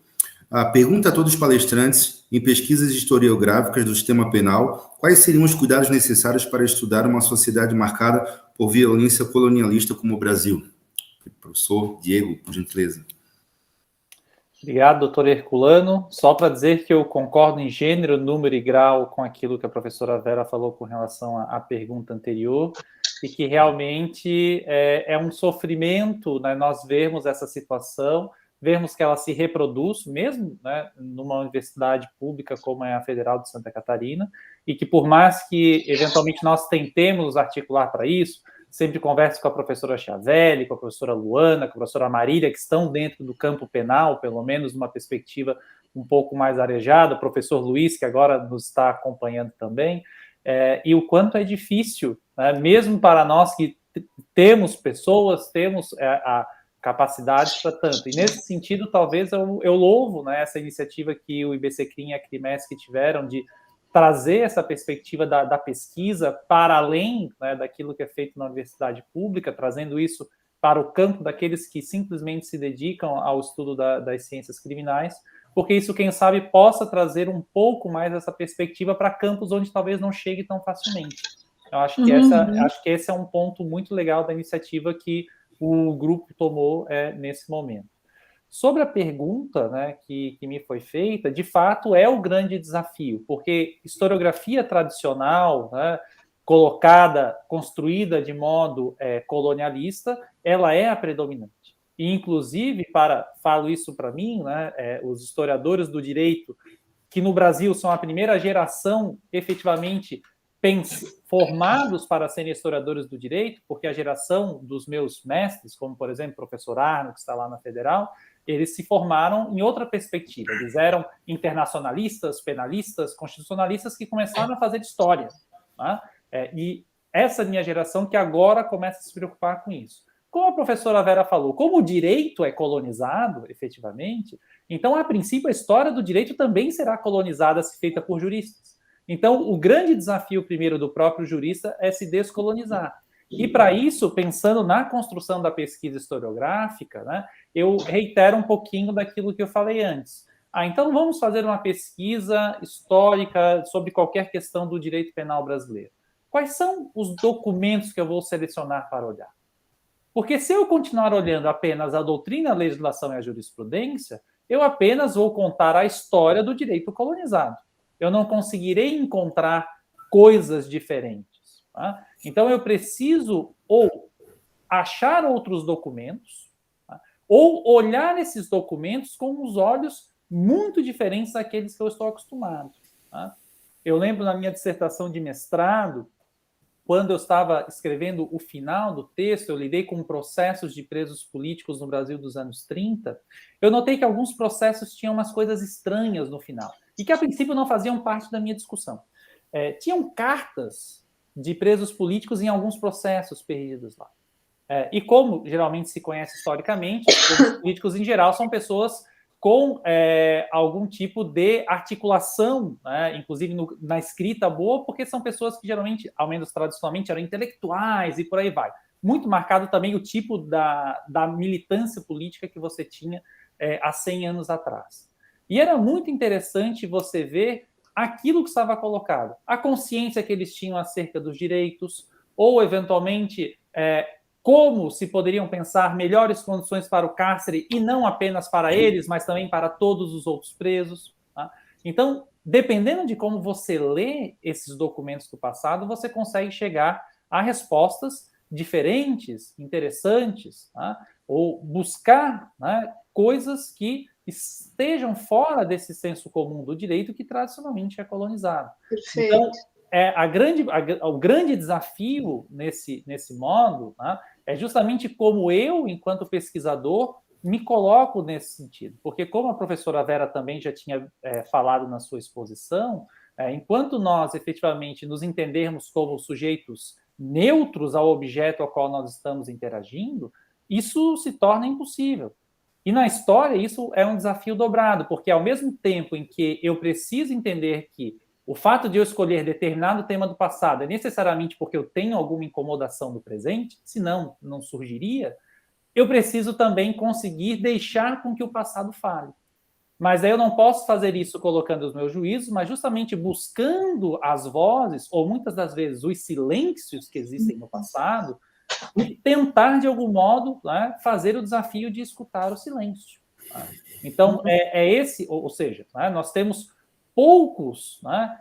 Speaker 2: A pergunta a todos os palestrantes: em pesquisas historiográficas do sistema penal, quais seriam os cuidados necessários para estudar uma sociedade marcada por violência colonialista como o Brasil? Professor Diego, por gentileza.
Speaker 5: Obrigado, doutor Herculano. Só para dizer que eu concordo em gênero, número e grau com aquilo que a professora Vera falou com relação à pergunta anterior, e que realmente é um sofrimento, né, nós vermos essa situação, vermos que ela se reproduz, mesmo, né, numa universidade pública como é a Federal de Santa Catarina, e que por mais que eventualmente nós tentemos nos articular para isso, sempre converso com a professora Chiavelli, com a professora Luana, com a professora Marília, que estão dentro do campo penal, pelo menos numa perspectiva um pouco mais arejada, o professor Luiz, que agora nos está acompanhando também, e o quanto é difícil, né, mesmo para nós que temos pessoas, temos a capacidade para tanto. E nesse sentido, talvez eu louvo, né, essa iniciativa que o IBCCRIM e a CRIMESC tiveram de trazer essa perspectiva da pesquisa para além, né, daquilo que é feito na universidade pública, trazendo isso para o campo daqueles que simplesmente se dedicam ao estudo das ciências criminais, porque isso, quem sabe, possa trazer um pouco mais essa perspectiva para campos onde talvez não chegue tão facilmente. Eu acho que, acho que esse é um ponto muito legal da iniciativa que o grupo tomou nesse momento. Sobre a pergunta, né, que me foi feita, de fato é o grande desafio, porque historiografia tradicional, né, colocada, construída de modo colonialista, ela é a predominante. E, inclusive, falo isso para mim, né, os historiadores do direito, que no Brasil são a primeira geração efetivamente formados para serem historiadores do direito, porque a geração dos meus mestres, como, por exemplo, o professor Arno, que está lá na Federal, eles se formaram em outra perspectiva. Eles eram internacionalistas, penalistas, constitucionalistas que começaram a fazer história. Tá? E essa minha geração que agora começa a se preocupar com isso. Como a professora Vera falou, como o direito é colonizado, efetivamente, então, a princípio, a história do direito também será colonizada se feita por juristas. Então, o grande desafio, primeiro, do próprio jurista é se descolonizar. E, para isso, pensando na construção da pesquisa historiográfica, né, eu reitero um pouquinho daquilo que eu falei antes. Então, vamos fazer uma pesquisa histórica sobre qualquer questão do direito penal brasileiro. Quais são os documentos que eu vou selecionar para olhar? Porque se eu continuar olhando apenas a doutrina, a legislação e a jurisprudência, eu apenas vou contar a história do direito colonizado. Eu não conseguirei encontrar coisas diferentes. Tá? Então, eu preciso ou achar outros documentos, tá? Ou olhar esses documentos com os olhos muito diferentes daqueles que eu estou acostumado. Tá? Eu lembro na minha dissertação de mestrado, quando eu estava escrevendo o final do texto, eu lidei com processos de presos políticos no Brasil dos anos 30, eu notei que alguns processos tinham umas coisas estranhas no final, e que a princípio não faziam parte da minha discussão. Tinham cartas de presos políticos em alguns processos perdidos lá. E como geralmente se conhece historicamente, os presos políticos em geral são pessoas com algum tipo de articulação, né, inclusive na escrita boa, porque são pessoas que geralmente, ao menos tradicionalmente, eram intelectuais e por aí vai. Muito marcado também o tipo da militância política que você tinha há 100 anos atrás. E era muito interessante você ver aquilo que estava colocado, a consciência que eles tinham acerca dos direitos, ou, eventualmente, como se poderiam pensar melhores condições para o cárcere, e não apenas para eles, mas também para todos os outros presos. Tá? Então, dependendo de como você lê esses documentos do passado, você consegue chegar a respostas diferentes, interessantes, tá? Ou buscar, né, coisas que estejam fora desse senso comum do direito que tradicionalmente é colonizado.
Speaker 4: Perfeito.
Speaker 5: Então, o grande desafio nesse modo, né, é justamente como eu, enquanto pesquisador, me coloco nesse sentido. Porque, como a professora Vera também já tinha falado na sua exposição, enquanto nós efetivamente nos entendermos como sujeitos neutros ao objeto ao qual nós estamos interagindo, isso se torna impossível. E na história isso é um desafio dobrado, porque ao mesmo tempo em que eu preciso entender que o fato de eu escolher determinado tema do passado é necessariamente porque eu tenho alguma incomodação do presente, senão não surgiria, eu preciso também conseguir deixar com que o passado fale. Mas aí eu não posso fazer isso colocando os meus juízos, mas justamente buscando as vozes, ou muitas das vezes os silêncios que existem no passado, e tentar, de algum modo, né, fazer o desafio de escutar o silêncio. Né? Então, esse, ou seja, né, nós temos poucos, né,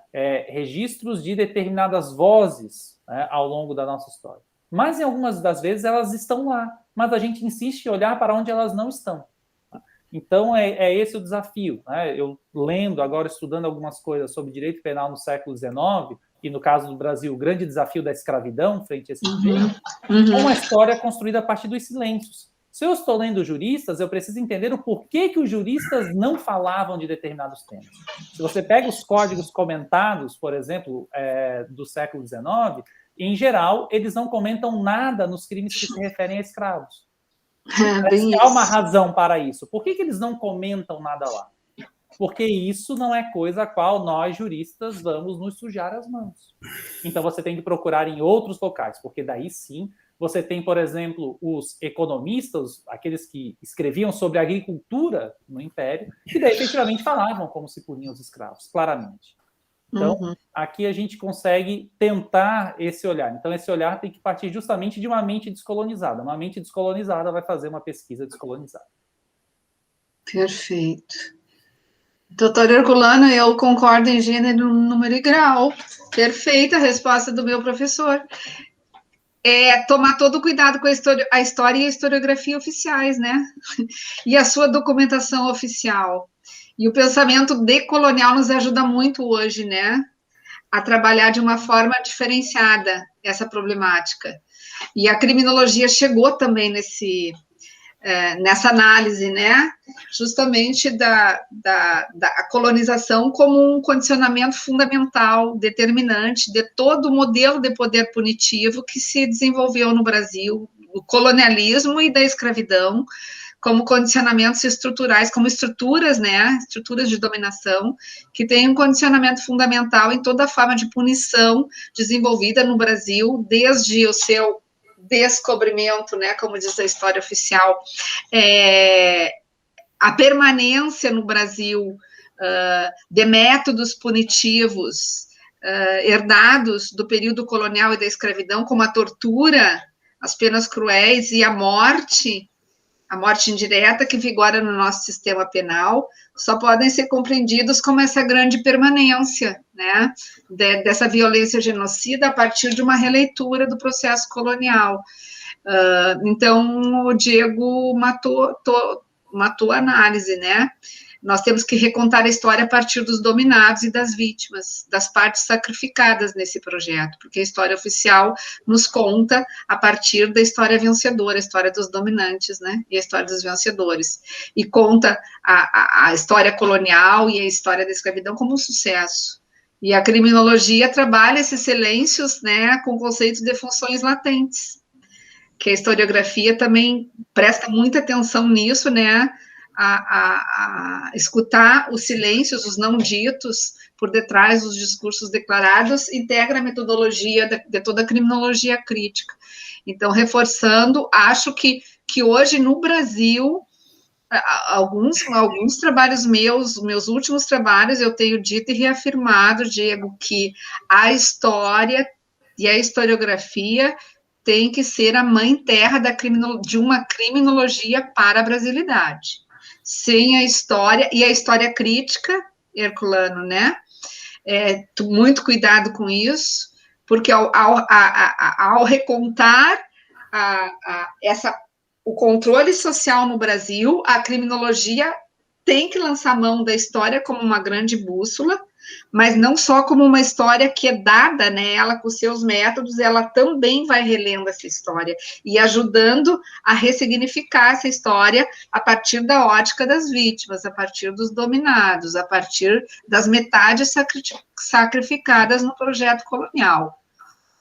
Speaker 5: registros de determinadas vozes, né, ao longo da nossa história. Mas, em algumas das vezes, elas estão lá, mas a gente insiste em olhar para onde elas não estão. Então, é esse o desafio. Né? Eu lendo, agora estudando algumas coisas sobre direito penal no século XIX, e no caso do Brasil, o grande desafio da escravidão frente a esse direito, é uma história construída a partir dos silêncios. Se eu estou lendo juristas, eu preciso entender o porquê que os juristas não falavam de determinados temas. Se você pega os códigos comentados, por exemplo, do século XIX, em geral, eles não comentam nada nos crimes que se referem a escravos. Há uma razão para isso. Por que eles não comentam nada lá? Porque isso não é coisa a qual nós, juristas, vamos nos sujar as mãos. Então, você tem que procurar em outros locais, porque daí sim, você tem, por exemplo, os economistas, aqueles que escreviam sobre agricultura no Império, que daí efetivamente falavam como se puniam os escravos, claramente. Então, aqui a gente consegue tentar esse olhar. Então, esse olhar tem que partir justamente de uma mente descolonizada. Uma mente descolonizada vai fazer uma pesquisa descolonizada.
Speaker 4: Perfeito. Doutor Herculano, eu concordo em gênero, número e grau. Perfeita a resposta do meu professor. Tomar todo o cuidado com a história e a historiografia oficiais, né? E a sua documentação oficial. E o pensamento decolonial nos ajuda muito hoje, né? A trabalhar de uma forma diferenciada essa problemática. E a criminologia chegou também nessa análise, né? Justamente da colonização como um condicionamento fundamental, determinante de todo o modelo de poder punitivo que se desenvolveu no Brasil, o colonialismo e da escravidão, como condicionamentos estruturais, como estruturas, né? Estruturas de dominação, que têm um condicionamento fundamental em toda a forma de punição desenvolvida no Brasil, desde o seu descobrimento, né, como diz a história oficial, a permanência no Brasil de métodos punitivos herdados do período colonial e da escravidão, como a tortura, as penas cruéis e a morte indireta que vigora no nosso sistema penal, só podem ser compreendidos como essa grande permanência, né, dessa violência genocida a partir de uma releitura do processo colonial. Então, o Diego matou a análise, né? Nós temos que recontar a história a partir dos dominados e das vítimas, das partes sacrificadas nesse projeto, porque a história oficial nos conta a partir da história vencedora, a história dos dominantes, né, e a história dos vencedores, e conta a história colonial e a história da escravidão como um sucesso. E a criminologia trabalha esses silêncios, né, com o conceito de funções latentes, que a historiografia também presta muita atenção nisso, né, a escutar os silêncios, os não ditos, por detrás dos discursos declarados, integra a metodologia de toda a criminologia crítica. Então, reforçando, acho que hoje no Brasil, alguns trabalhos meus últimos trabalhos, eu tenho dito e reafirmado, Diego, que a história e a historiografia tem que ser a mãe terra de uma criminologia para a brasilidade. Sem a história, e a história crítica, Herculano, né? Muito cuidado com isso, porque ao recontar o controle social no Brasil, a criminologia tem que lançar mão da história como uma grande bússola, mas não só como uma história que é dada, né? Ela, com seus métodos, ela também vai relendo essa história e ajudando a ressignificar essa história a partir da ótica das vítimas, a partir dos dominados, a partir das metades sacrificadas no projeto colonial.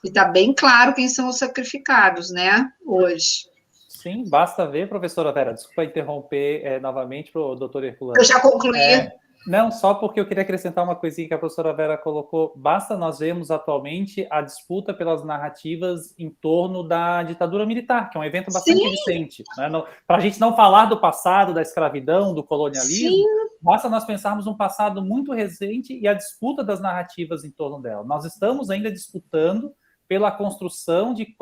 Speaker 4: E está bem claro quem são os sacrificados, né, hoje.
Speaker 5: Sim, basta ver, professora Vera, desculpa interromper novamente para o doutor Herculano.
Speaker 4: Eu já concluí.
Speaker 5: Não, só porque eu queria acrescentar uma coisinha que a professora Vera colocou. Basta nós vermos atualmente a disputa pelas narrativas em torno da ditadura militar, que é um evento bastante recente. Né? Para a gente não falar do passado, da escravidão, do colonialismo, basta nós pensarmos num passado muito recente e a disputa das narrativas em torno dela. Nós estamos ainda disputando pela construção de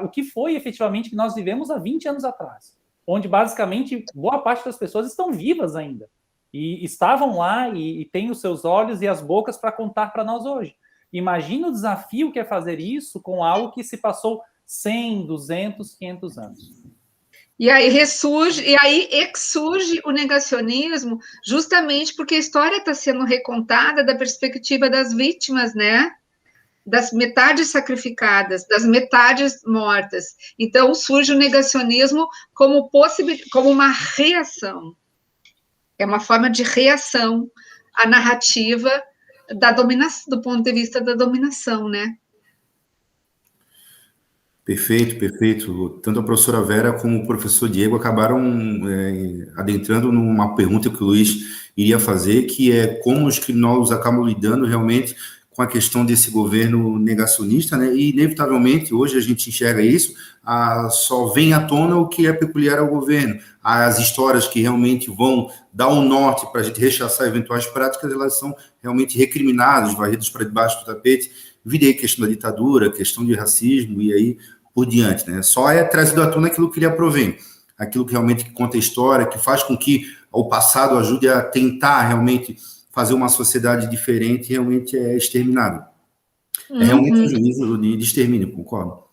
Speaker 5: o que foi efetivamente que nós vivemos há 20 anos atrás, onde basicamente boa parte das pessoas estão vivas ainda, e estavam lá e têm os seus olhos e as bocas para contar para nós hoje. Imagina o desafio que é fazer isso com algo que se passou 100, 200, 500 anos.
Speaker 4: E aí surge o negacionismo, justamente porque a história está sendo recontada da perspectiva das vítimas, né? Das metades sacrificadas, das metades mortas. Então, surge o negacionismo como uma reação. É uma forma de reação à narrativa da dominação, do ponto de vista da dominação, né?
Speaker 2: Perfeito. Tanto a professora Vera como o professor Diego acabaram adentrando numa pergunta que o Luiz iria fazer, que é como os criminosos acabam lidando realmente com a questão desse governo negacionista, né? E, inevitavelmente, hoje a gente enxerga isso, só vem à tona o que é peculiar ao governo. As histórias que realmente vão dar um norte para a gente rechaçar eventuais práticas, elas são realmente recriminadas, varridas para debaixo do tapete. Virei questão da ditadura, questão de racismo e aí por diante, né? Só é trazido à tona aquilo que lhe aprovém, aquilo que realmente conta a história, que faz com que o passado ajude a tentar realmente fazer uma sociedade diferente, realmente é exterminado. É realmente um juízo de extermínio, concordo?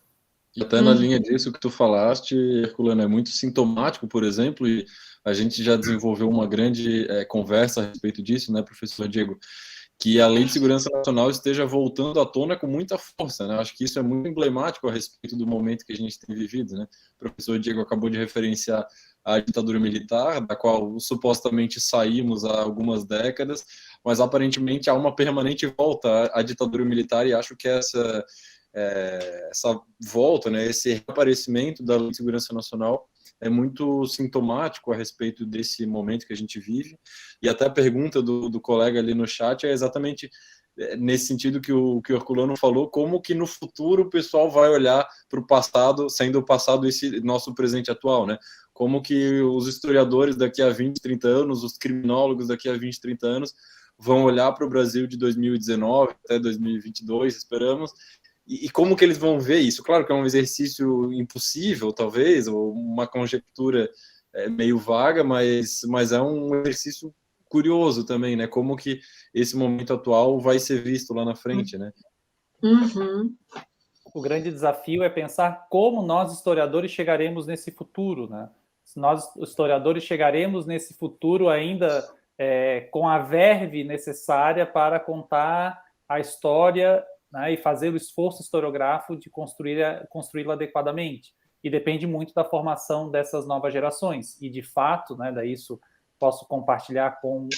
Speaker 1: E até na linha disso que tu falaste, Herculano, é muito sintomático, por exemplo, e a gente já desenvolveu uma grande conversa a respeito disso, né, professor Diego, que a Lei de Segurança Nacional esteja voltando à tona com muita força, né? Acho que isso é muito emblemático a respeito do momento que a gente tem vivido, né? O professor Diego acabou de referenciar a ditadura militar, da qual supostamente saímos há algumas décadas, mas aparentemente há uma permanente volta à ditadura militar, e acho que essa volta, né, esse reaparecimento da Lei de Segurança Nacional é muito sintomático a respeito desse momento que a gente vive. E até a pergunta do colega ali no chat é exatamente nesse sentido que o Herculano falou, como que no futuro o pessoal vai olhar para o passado, sendo o passado esse nosso presente atual, né? Como que os historiadores daqui a 20, 30 anos, os criminólogos daqui a 20, 30 anos, vão olhar para o Brasil de 2019 até 2022, esperamos, e como que eles vão ver isso? Claro que é um exercício impossível, talvez, ou uma conjectura meio vaga, mas é um exercício curioso também, né? Como que esse momento atual vai ser visto lá na frente, né?
Speaker 4: Uhum.
Speaker 5: O grande desafio é pensar como nós, historiadores, chegaremos nesse futuro, né? Se nós, historiadores, chegaremos nesse futuro ainda com a verve necessária para contar a história, né, e fazer o esforço historiográfico de construí-la adequadamente. E depende muito da formação dessas novas gerações. E, de fato, né, daí isso posso compartilhar com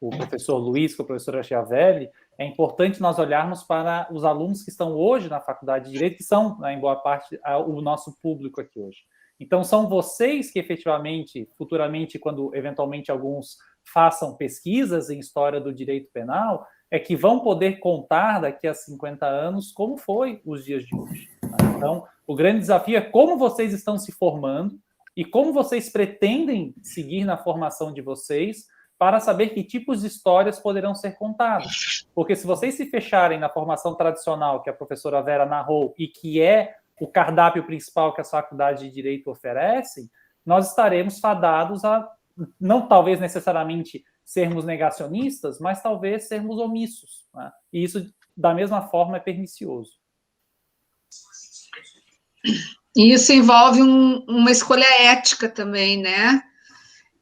Speaker 5: o professor Luiz, com a professora Chiavelli, é importante nós olharmos para os alunos que estão hoje na Faculdade de Direito, que são, né, em boa parte, o nosso público aqui hoje. Então, são vocês que, efetivamente, futuramente, quando, eventualmente, alguns façam pesquisas em história do direito penal, é que vão poder contar daqui a 50 anos como foi os dias de hoje. Então, o grande desafio é como vocês estão se formando e como vocês pretendem seguir na formação de vocês para saber que tipos de histórias poderão ser contadas. Porque se vocês se fecharem na formação tradicional que a professora Vera narrou e que é o cardápio principal que as faculdades de Direito oferecem, nós estaremos fadados a, não talvez necessariamente sermos negacionistas, mas talvez sermos omissos, né? E isso, da mesma forma, é pernicioso.
Speaker 4: E isso envolve uma escolha ética também, né?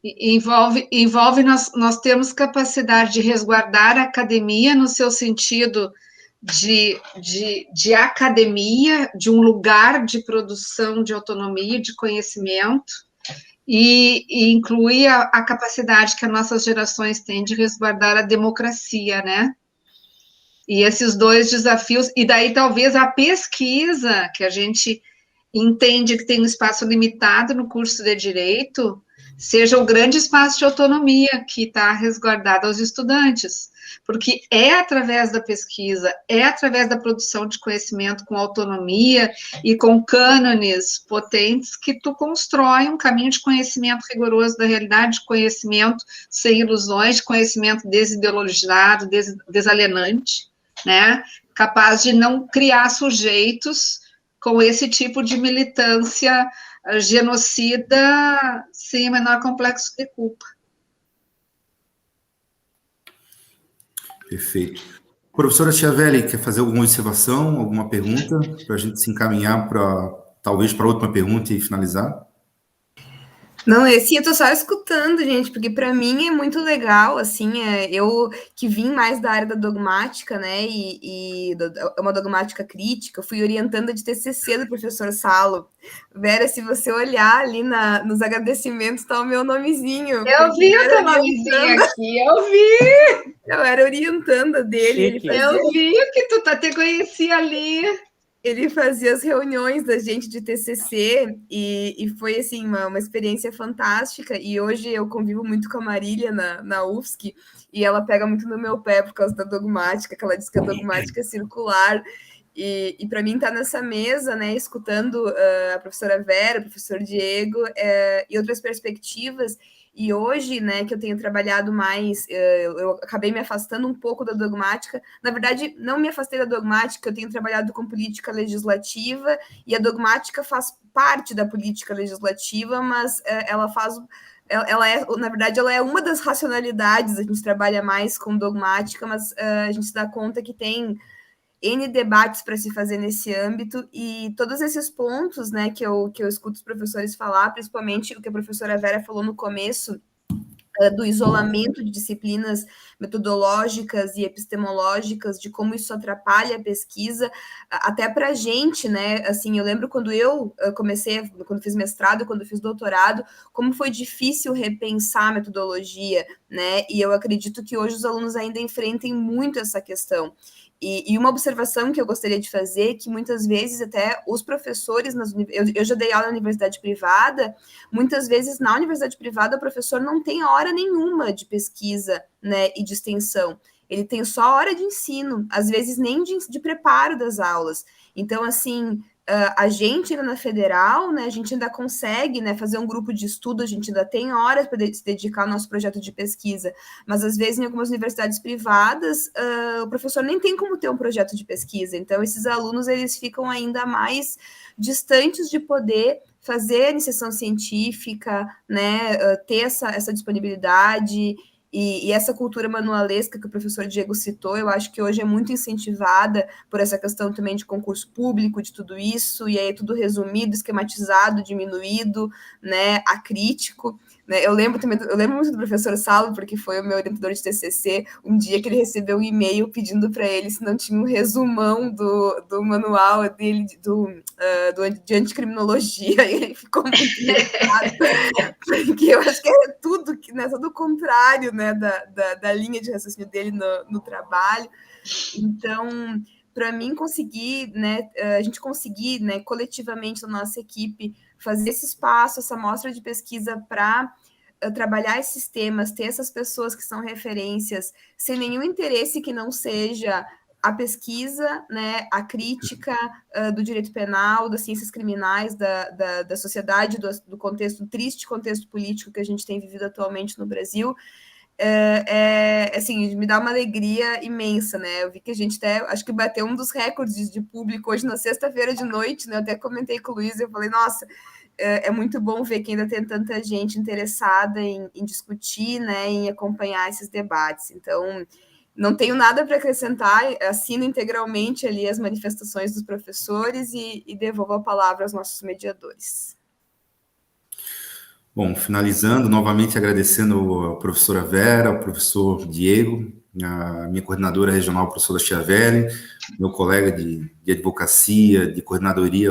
Speaker 4: Envolve nós temos capacidade de resguardar a academia no seu sentido de academia, de um lugar de produção de autonomia, de conhecimento, e incluir a capacidade que as nossas gerações têm de resguardar a democracia, né? E esses dois desafios, e daí talvez a pesquisa, que a gente entende que tem um espaço limitado no curso de Direito, seja o grande espaço de autonomia que está resguardado aos estudantes, porque é através da pesquisa, é através da produção de conhecimento com autonomia e com cânones potentes que tu constrói um caminho de conhecimento rigoroso da realidade, de conhecimento sem ilusões, de conhecimento desideologizado, desalienante, né? Capaz de não criar sujeitos com esse tipo de militância genocida sem o menor complexo de culpa.
Speaker 2: Perfeito. Professora Chiavelli, quer fazer alguma observação, alguma pergunta, para a gente se encaminhar talvez para a última pergunta e finalizar?
Speaker 3: Não, assim, eu tô só escutando, gente, porque para mim é muito legal, assim, eu que vim mais da área da dogmática, né, é uma dogmática crítica, eu fui orientanda de TCC do professor Salo. Vera, se você olhar ali nos agradecimentos, tá o meu nomezinho.
Speaker 4: Eu vi o teu nomezinho aqui, eu vi!
Speaker 3: Eu era orientanda dele.
Speaker 4: Eu vi que tu te conhecia ali.
Speaker 3: Ele fazia as reuniões da gente de TCC e foi, assim, uma experiência fantástica. E hoje eu convivo muito com a Marília na UFSC e ela pega muito no meu pé por causa da dogmática, que ela diz que a dogmática é circular. E para mim estar nessa mesa, né, escutando a professora Vera, o professor Diego e outras perspectivas. E hoje, né, que eu tenho trabalhado mais, eu acabei me afastando um pouco da dogmática. Na verdade, não me afastei da dogmática, eu tenho trabalhado com política legislativa, e a dogmática faz parte da política legislativa, mas ela na verdade, ela é uma das racionalidades. A gente trabalha mais com dogmática, mas a gente se dá conta que tem N debates para se fazer nesse âmbito, e todos esses pontos, né, que eu escuto os professores falar, principalmente o que a professora Vera falou no começo, do isolamento de disciplinas metodológicas e epistemológicas, de como isso atrapalha a pesquisa, até para a gente, né? Assim, eu lembro quando eu comecei, quando fiz mestrado, quando fiz doutorado, como foi difícil repensar a metodologia, né? E eu acredito que hoje os alunos ainda enfrentem muito essa questão. E uma observação que eu gostaria de fazer, que muitas vezes até os professores, eu já dei aula na universidade privada, muitas vezes na universidade privada o professor não tem hora nenhuma de pesquisa, né, e de extensão. Ele tem só hora de ensino, às vezes nem de preparo das aulas. Então, assim, a gente ainda na federal, né, a gente ainda consegue, né, fazer um grupo de estudo, a gente ainda tem horas para se dedicar ao nosso projeto de pesquisa, mas às vezes em algumas universidades privadas, o professor nem tem como ter um projeto de pesquisa. Então esses alunos, eles ficam ainda mais distantes de poder fazer iniciação científica, né, ter essa disponibilidade. E essa cultura manualesca que o professor Diego citou, eu acho que hoje é muito incentivada por essa questão também de concurso público, de tudo isso, e aí é tudo resumido, esquematizado, diminuído, né, acrítico. Né? Eu lembro muito do professor Salo, porque foi o meu orientador de TCC, um dia que ele recebeu um e-mail pedindo para ele se não tinha um resumão do manual dele de anticriminologia, e ele ficou muito irritado, porque eu acho que é tudo, né, todo o contrário, né, da linha de raciocínio dele no trabalho. Então, para mim conseguir, né, a gente conseguir, né, coletivamente na nossa equipe, fazer esse espaço, essa mostra de pesquisa para trabalhar esses temas, ter essas pessoas que são referências, sem nenhum interesse que não seja a pesquisa, né, a crítica do direito penal, das ciências criminais, da sociedade, do contexto, triste contexto político que a gente tem vivido atualmente no Brasil. Assim, me dá uma alegria imensa, né? Eu vi que a gente até, acho que bateu um dos recordes de público hoje na sexta-feira de noite, né? Eu até comentei com o Luiz, eu falei, nossa, é muito bom ver que ainda tem tanta gente interessada em discutir, né, em acompanhar esses debates. Então, não tenho nada para acrescentar, assino integralmente ali as manifestações dos professores e devolvo a palavra aos nossos mediadores.
Speaker 2: Bom, finalizando, novamente agradecendo a professora Vera, ao professor Diego, a minha coordenadora regional, a professora Chiavelli, meu colega de advocacia, de coordenadoria,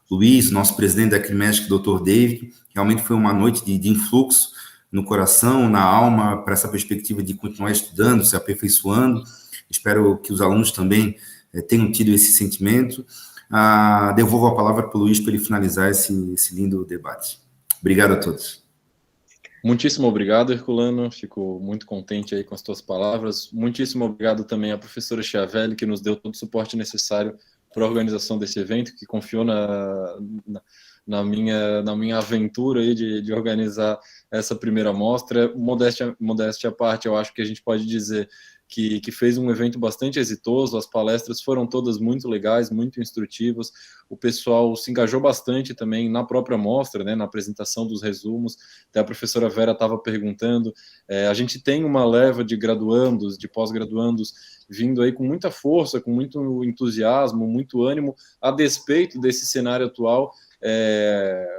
Speaker 2: Luiz, nosso presidente da Crimesc, doutor David. Realmente foi uma noite de influxo no coração, na alma, para essa perspectiva de continuar estudando, se aperfeiçoando. Espero que os alunos também tenham tido esse sentimento. Devolvo a palavra para o Luiz para ele finalizar esse lindo debate. Obrigado a todos.
Speaker 1: Muitíssimo obrigado, Herculano. Fico muito contente aí com as tuas palavras. Muitíssimo obrigado também à professora Chiavelli, que nos deu todo o suporte necessário para a organização desse evento, que confiou na minha aventura aí de organizar essa primeira mostra. Modéstia à parte, eu acho que a gente pode dizer que fez um evento bastante exitoso, as palestras foram todas muito legais, muito instrutivas, o pessoal se engajou bastante também na própria mostra, né, na apresentação dos resumos, até a professora Vera estava perguntando, a gente tem uma leva de graduandos, de pós-graduandos, vindo aí com muita força, com muito entusiasmo, muito ânimo, a despeito desse cenário atual.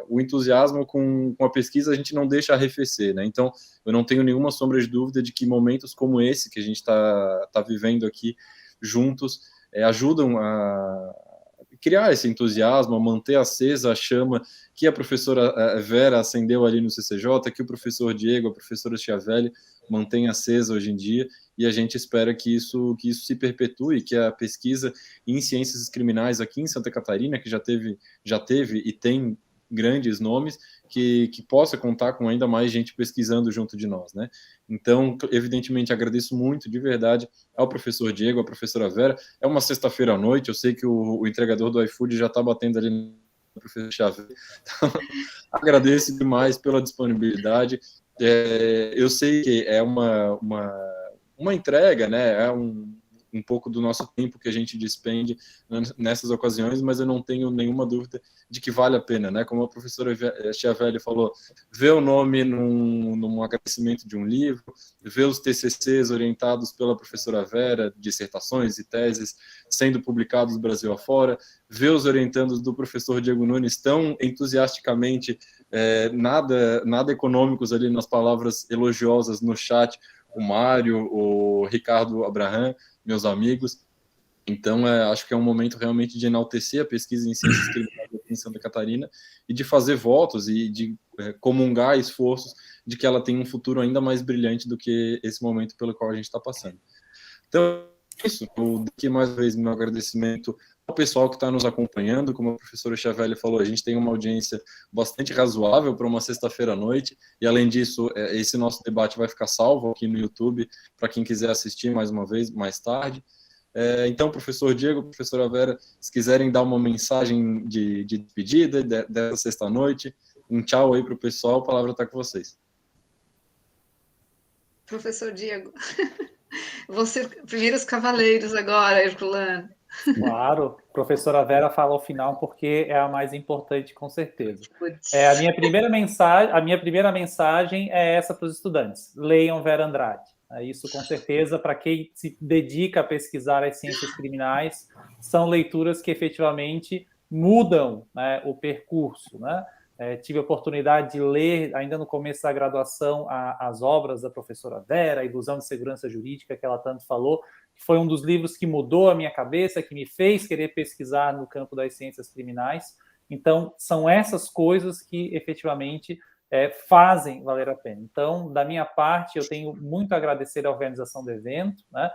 Speaker 1: O entusiasmo com a pesquisa a gente não deixa arrefecer, né? Então, eu não tenho nenhuma sombra de dúvida de que momentos como esse que a gente está vivendo aqui juntos ajudam a criar esse entusiasmo, a manter acesa a chama que a professora Vera acendeu ali no CCJ, que o professor Diego, a professora Chiavelli mantém acesa hoje em dia, e a gente espera que isso se perpetue, que a pesquisa em ciências criminais aqui em Santa Catarina, que já teve e tem grandes nomes, que possa contar com ainda mais gente pesquisando junto de nós, né? Então, evidentemente, agradeço muito, de verdade, ao professor Diego, à professora Vera. É uma sexta-feira à noite, eu sei que o entregador do iFood já está batendo ali no professor Xavier. Então, agradeço demais pela disponibilidade. Eu sei que é uma entrega, né? É um pouco do nosso tempo que a gente despende nessas ocasiões, mas eu não tenho nenhuma dúvida de que vale a pena, né? Como a professora Chiavelli falou, ver o nome num agradecimento de um livro, ver os TCCs orientados pela professora Vera, dissertações e teses sendo publicados Brasil afora, ver os orientandos do professor Diego Nunes tão entusiasticamente, nada econômicos ali nas palavras elogiosas no chat, o Mário, o Ricardo Abraham, meus amigos. Então, acho que é um momento realmente de enaltecer a pesquisa em ciências criminais aqui em Santa Catarina e de fazer votos e de comungar esforços de que ela tenha um futuro ainda mais brilhante do que esse momento pelo qual a gente está passando. Então, isso. Eu dou mais uma vez meu agradecimento ao pessoal que está nos acompanhando. Como a professora Chiavelli falou, a gente tem uma audiência bastante razoável para uma sexta-feira à noite, e além disso, esse nosso debate vai ficar salvo aqui no YouTube, para quem quiser assistir mais uma vez, mais tarde. Então, professor Diego, professora Vera, se quiserem dar uma mensagem de despedida dessa sexta-noite, um tchau aí para o pessoal, a palavra está com vocês.
Speaker 4: Professor Diego, você primeiros cavaleiros agora, Herculano.
Speaker 5: Claro, professora Vera fala ao final porque é a mais importante, com certeza. A minha primeira mensagem é essa para os estudantes: leiam Vera Andrade. Isso, com certeza, para quem se dedica a pesquisar as ciências criminais, são leituras que efetivamente mudam, né, o percurso, né? Tive a oportunidade de ler, ainda no começo da graduação, as obras da professora Vera, a Ilusão de Segurança Jurídica, que ela tanto falou, que foi um dos livros que mudou a minha cabeça, que me fez querer pesquisar no campo das ciências criminais. Então, são essas coisas que efetivamente fazem valer a pena. Então, da minha parte, eu tenho muito a agradecer à organização do evento, né?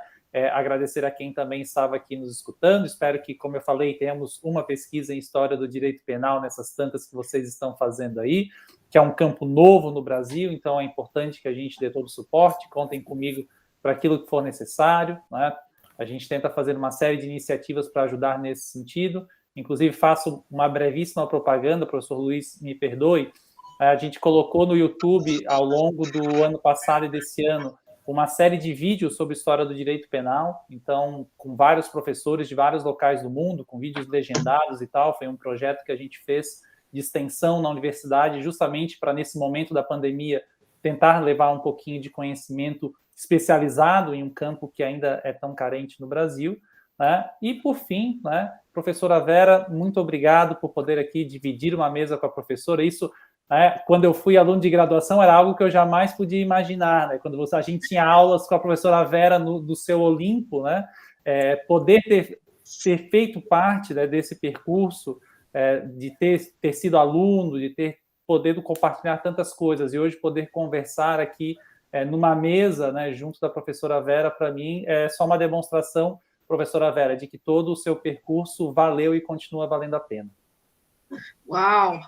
Speaker 5: Agradecer a quem também estava aqui nos escutando. Espero que, como eu falei, tenhamos uma pesquisa em História do Direito Penal nessas tantas que vocês estão fazendo aí, que é um campo novo no Brasil, então é importante que a gente dê todo o suporte, contem comigo para aquilo que for necessário, né? A gente tenta fazer uma série de iniciativas para ajudar nesse sentido. Inclusive, faço uma brevíssima propaganda, professor Luiz, me perdoe. A gente colocou no YouTube, ao longo do ano passado e desse ano, uma série de vídeos sobre história do direito penal, então, com vários professores de vários locais do mundo, com vídeos legendados e tal. Foi um projeto que a gente fez de extensão na universidade, justamente para, nesse momento da pandemia, tentar levar um pouquinho de conhecimento especializado em um campo que ainda é tão carente no Brasil, né? E, por fim, né, professora Vera, muito obrigado por poder aqui dividir uma mesa com a professora. Isso né? Quando eu fui aluno de graduação, era algo que eu jamais podia imaginar, né? Quando a gente tinha aulas com a professora Vera do seu Olimpo, né? Poder ter feito parte, né, desse percurso, de ter sido aluno, de ter podido compartilhar tantas coisas, e hoje poder conversar aqui numa mesa, né, junto da professora Vera, para mim, é só uma demonstração, professora Vera, de que todo o seu percurso valeu e continua valendo a pena.
Speaker 4: Uau!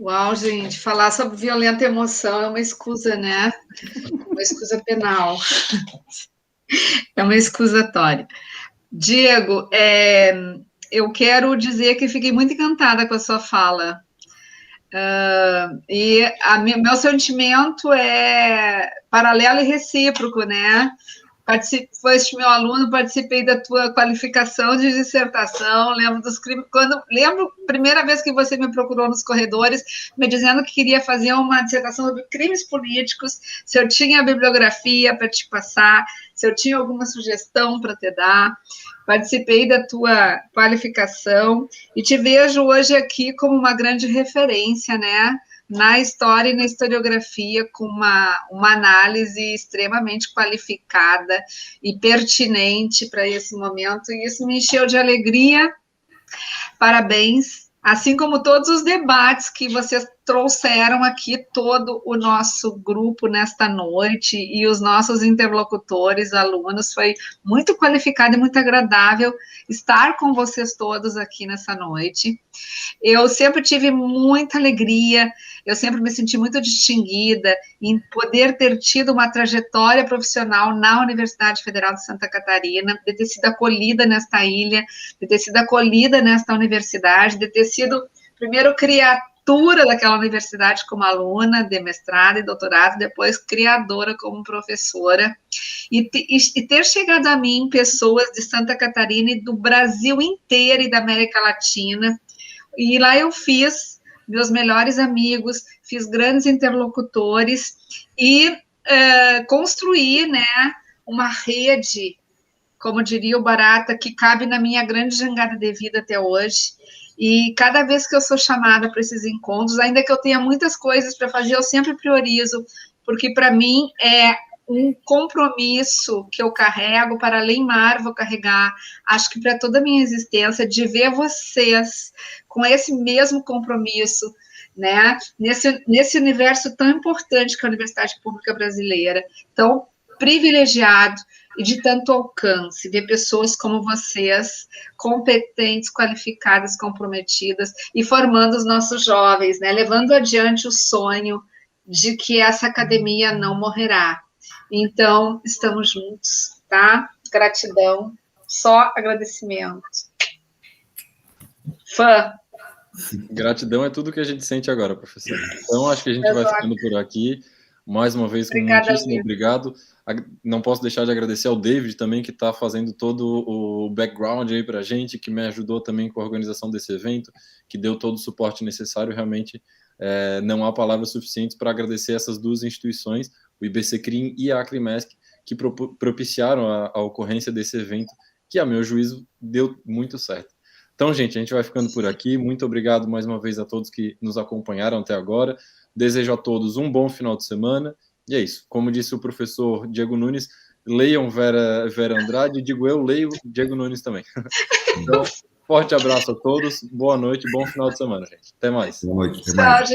Speaker 4: Uau, gente, falar sobre violenta emoção é uma escusa, né? Uma escusa penal. É uma escusatória. Diego, eu quero dizer que fiquei muito encantada com a sua fala. E meu sentimento é paralelo e recíproco, né? Foste meu aluno, participei da tua qualificação de dissertação, lembro a primeira vez que você me procurou nos corredores, me dizendo que queria fazer uma dissertação sobre crimes políticos, se eu tinha a bibliografia para te passar, se eu tinha alguma sugestão para te dar. Participei da tua qualificação e te vejo hoje aqui como uma grande referência, né? Na história e na historiografia, com uma análise extremamente qualificada e pertinente para esse momento, e isso me encheu de alegria. Parabéns, assim como todos os debates que vocês trouxeram aqui, todo o nosso grupo nesta noite e os nossos interlocutores, alunos, foi muito qualificado e muito agradável estar com vocês todos aqui nessa noite. Eu sempre tive muita alegria, eu sempre me senti muito distinguida em poder ter tido uma trajetória profissional na Universidade Federal de Santa Catarina, de ter sido acolhida nesta ilha, de ter sido acolhida nesta universidade, de ter sido, primeiro, criatura daquela universidade como aluna de mestrado e doutorado, depois criadora como professora, e ter chegado a mim pessoas de Santa Catarina e do Brasil inteiro e da América Latina, e lá eu fiz meus melhores amigos, fiz grandes interlocutores e construí, né, uma rede, como diria o Barata, que cabe na minha grande jangada de vida até hoje. E cada vez que eu sou chamada para esses encontros, ainda que eu tenha muitas coisas para fazer, eu sempre priorizo, porque para mim é um compromisso que eu carrego, para além mar, vou carregar, acho que para toda a minha existência, de ver vocês com esse mesmo compromisso, né, nesse universo tão importante que é a Universidade Pública Brasileira, tão privilegiado e de tanto alcance, ver pessoas como vocês, competentes, qualificadas, comprometidas, e formando os nossos jovens, né, levando adiante o sonho de que essa academia não morrerá. Então, estamos juntos, tá? Gratidão, só agradecimento. Fã.
Speaker 1: Gratidão é tudo que a gente sente agora, professor. Então, acho que a gente vai ficando por aqui. Mais uma vez, muitíssimo obrigado. Não posso deixar de agradecer ao David também, que está fazendo todo o background aí para a gente, que me ajudou também com a organização desse evento, que deu todo o suporte necessário. Realmente, não há palavras suficientes para agradecer essas duas instituições, o IBCCRIM e a Acrimesc, que propiciaram a ocorrência desse evento, que, a meu juízo, deu muito certo. Então, gente, a gente vai ficando por aqui. Muito obrigado mais uma vez a todos que nos acompanharam até agora. Desejo a todos um bom final de semana. E é isso. Como disse o professor Diego Nunes, leiam Vera Andrade. Digo eu, leio Diego Nunes também. Então, forte abraço a todos. Boa noite, bom final de semana, gente. Até mais.
Speaker 2: Boa noite. Até mais.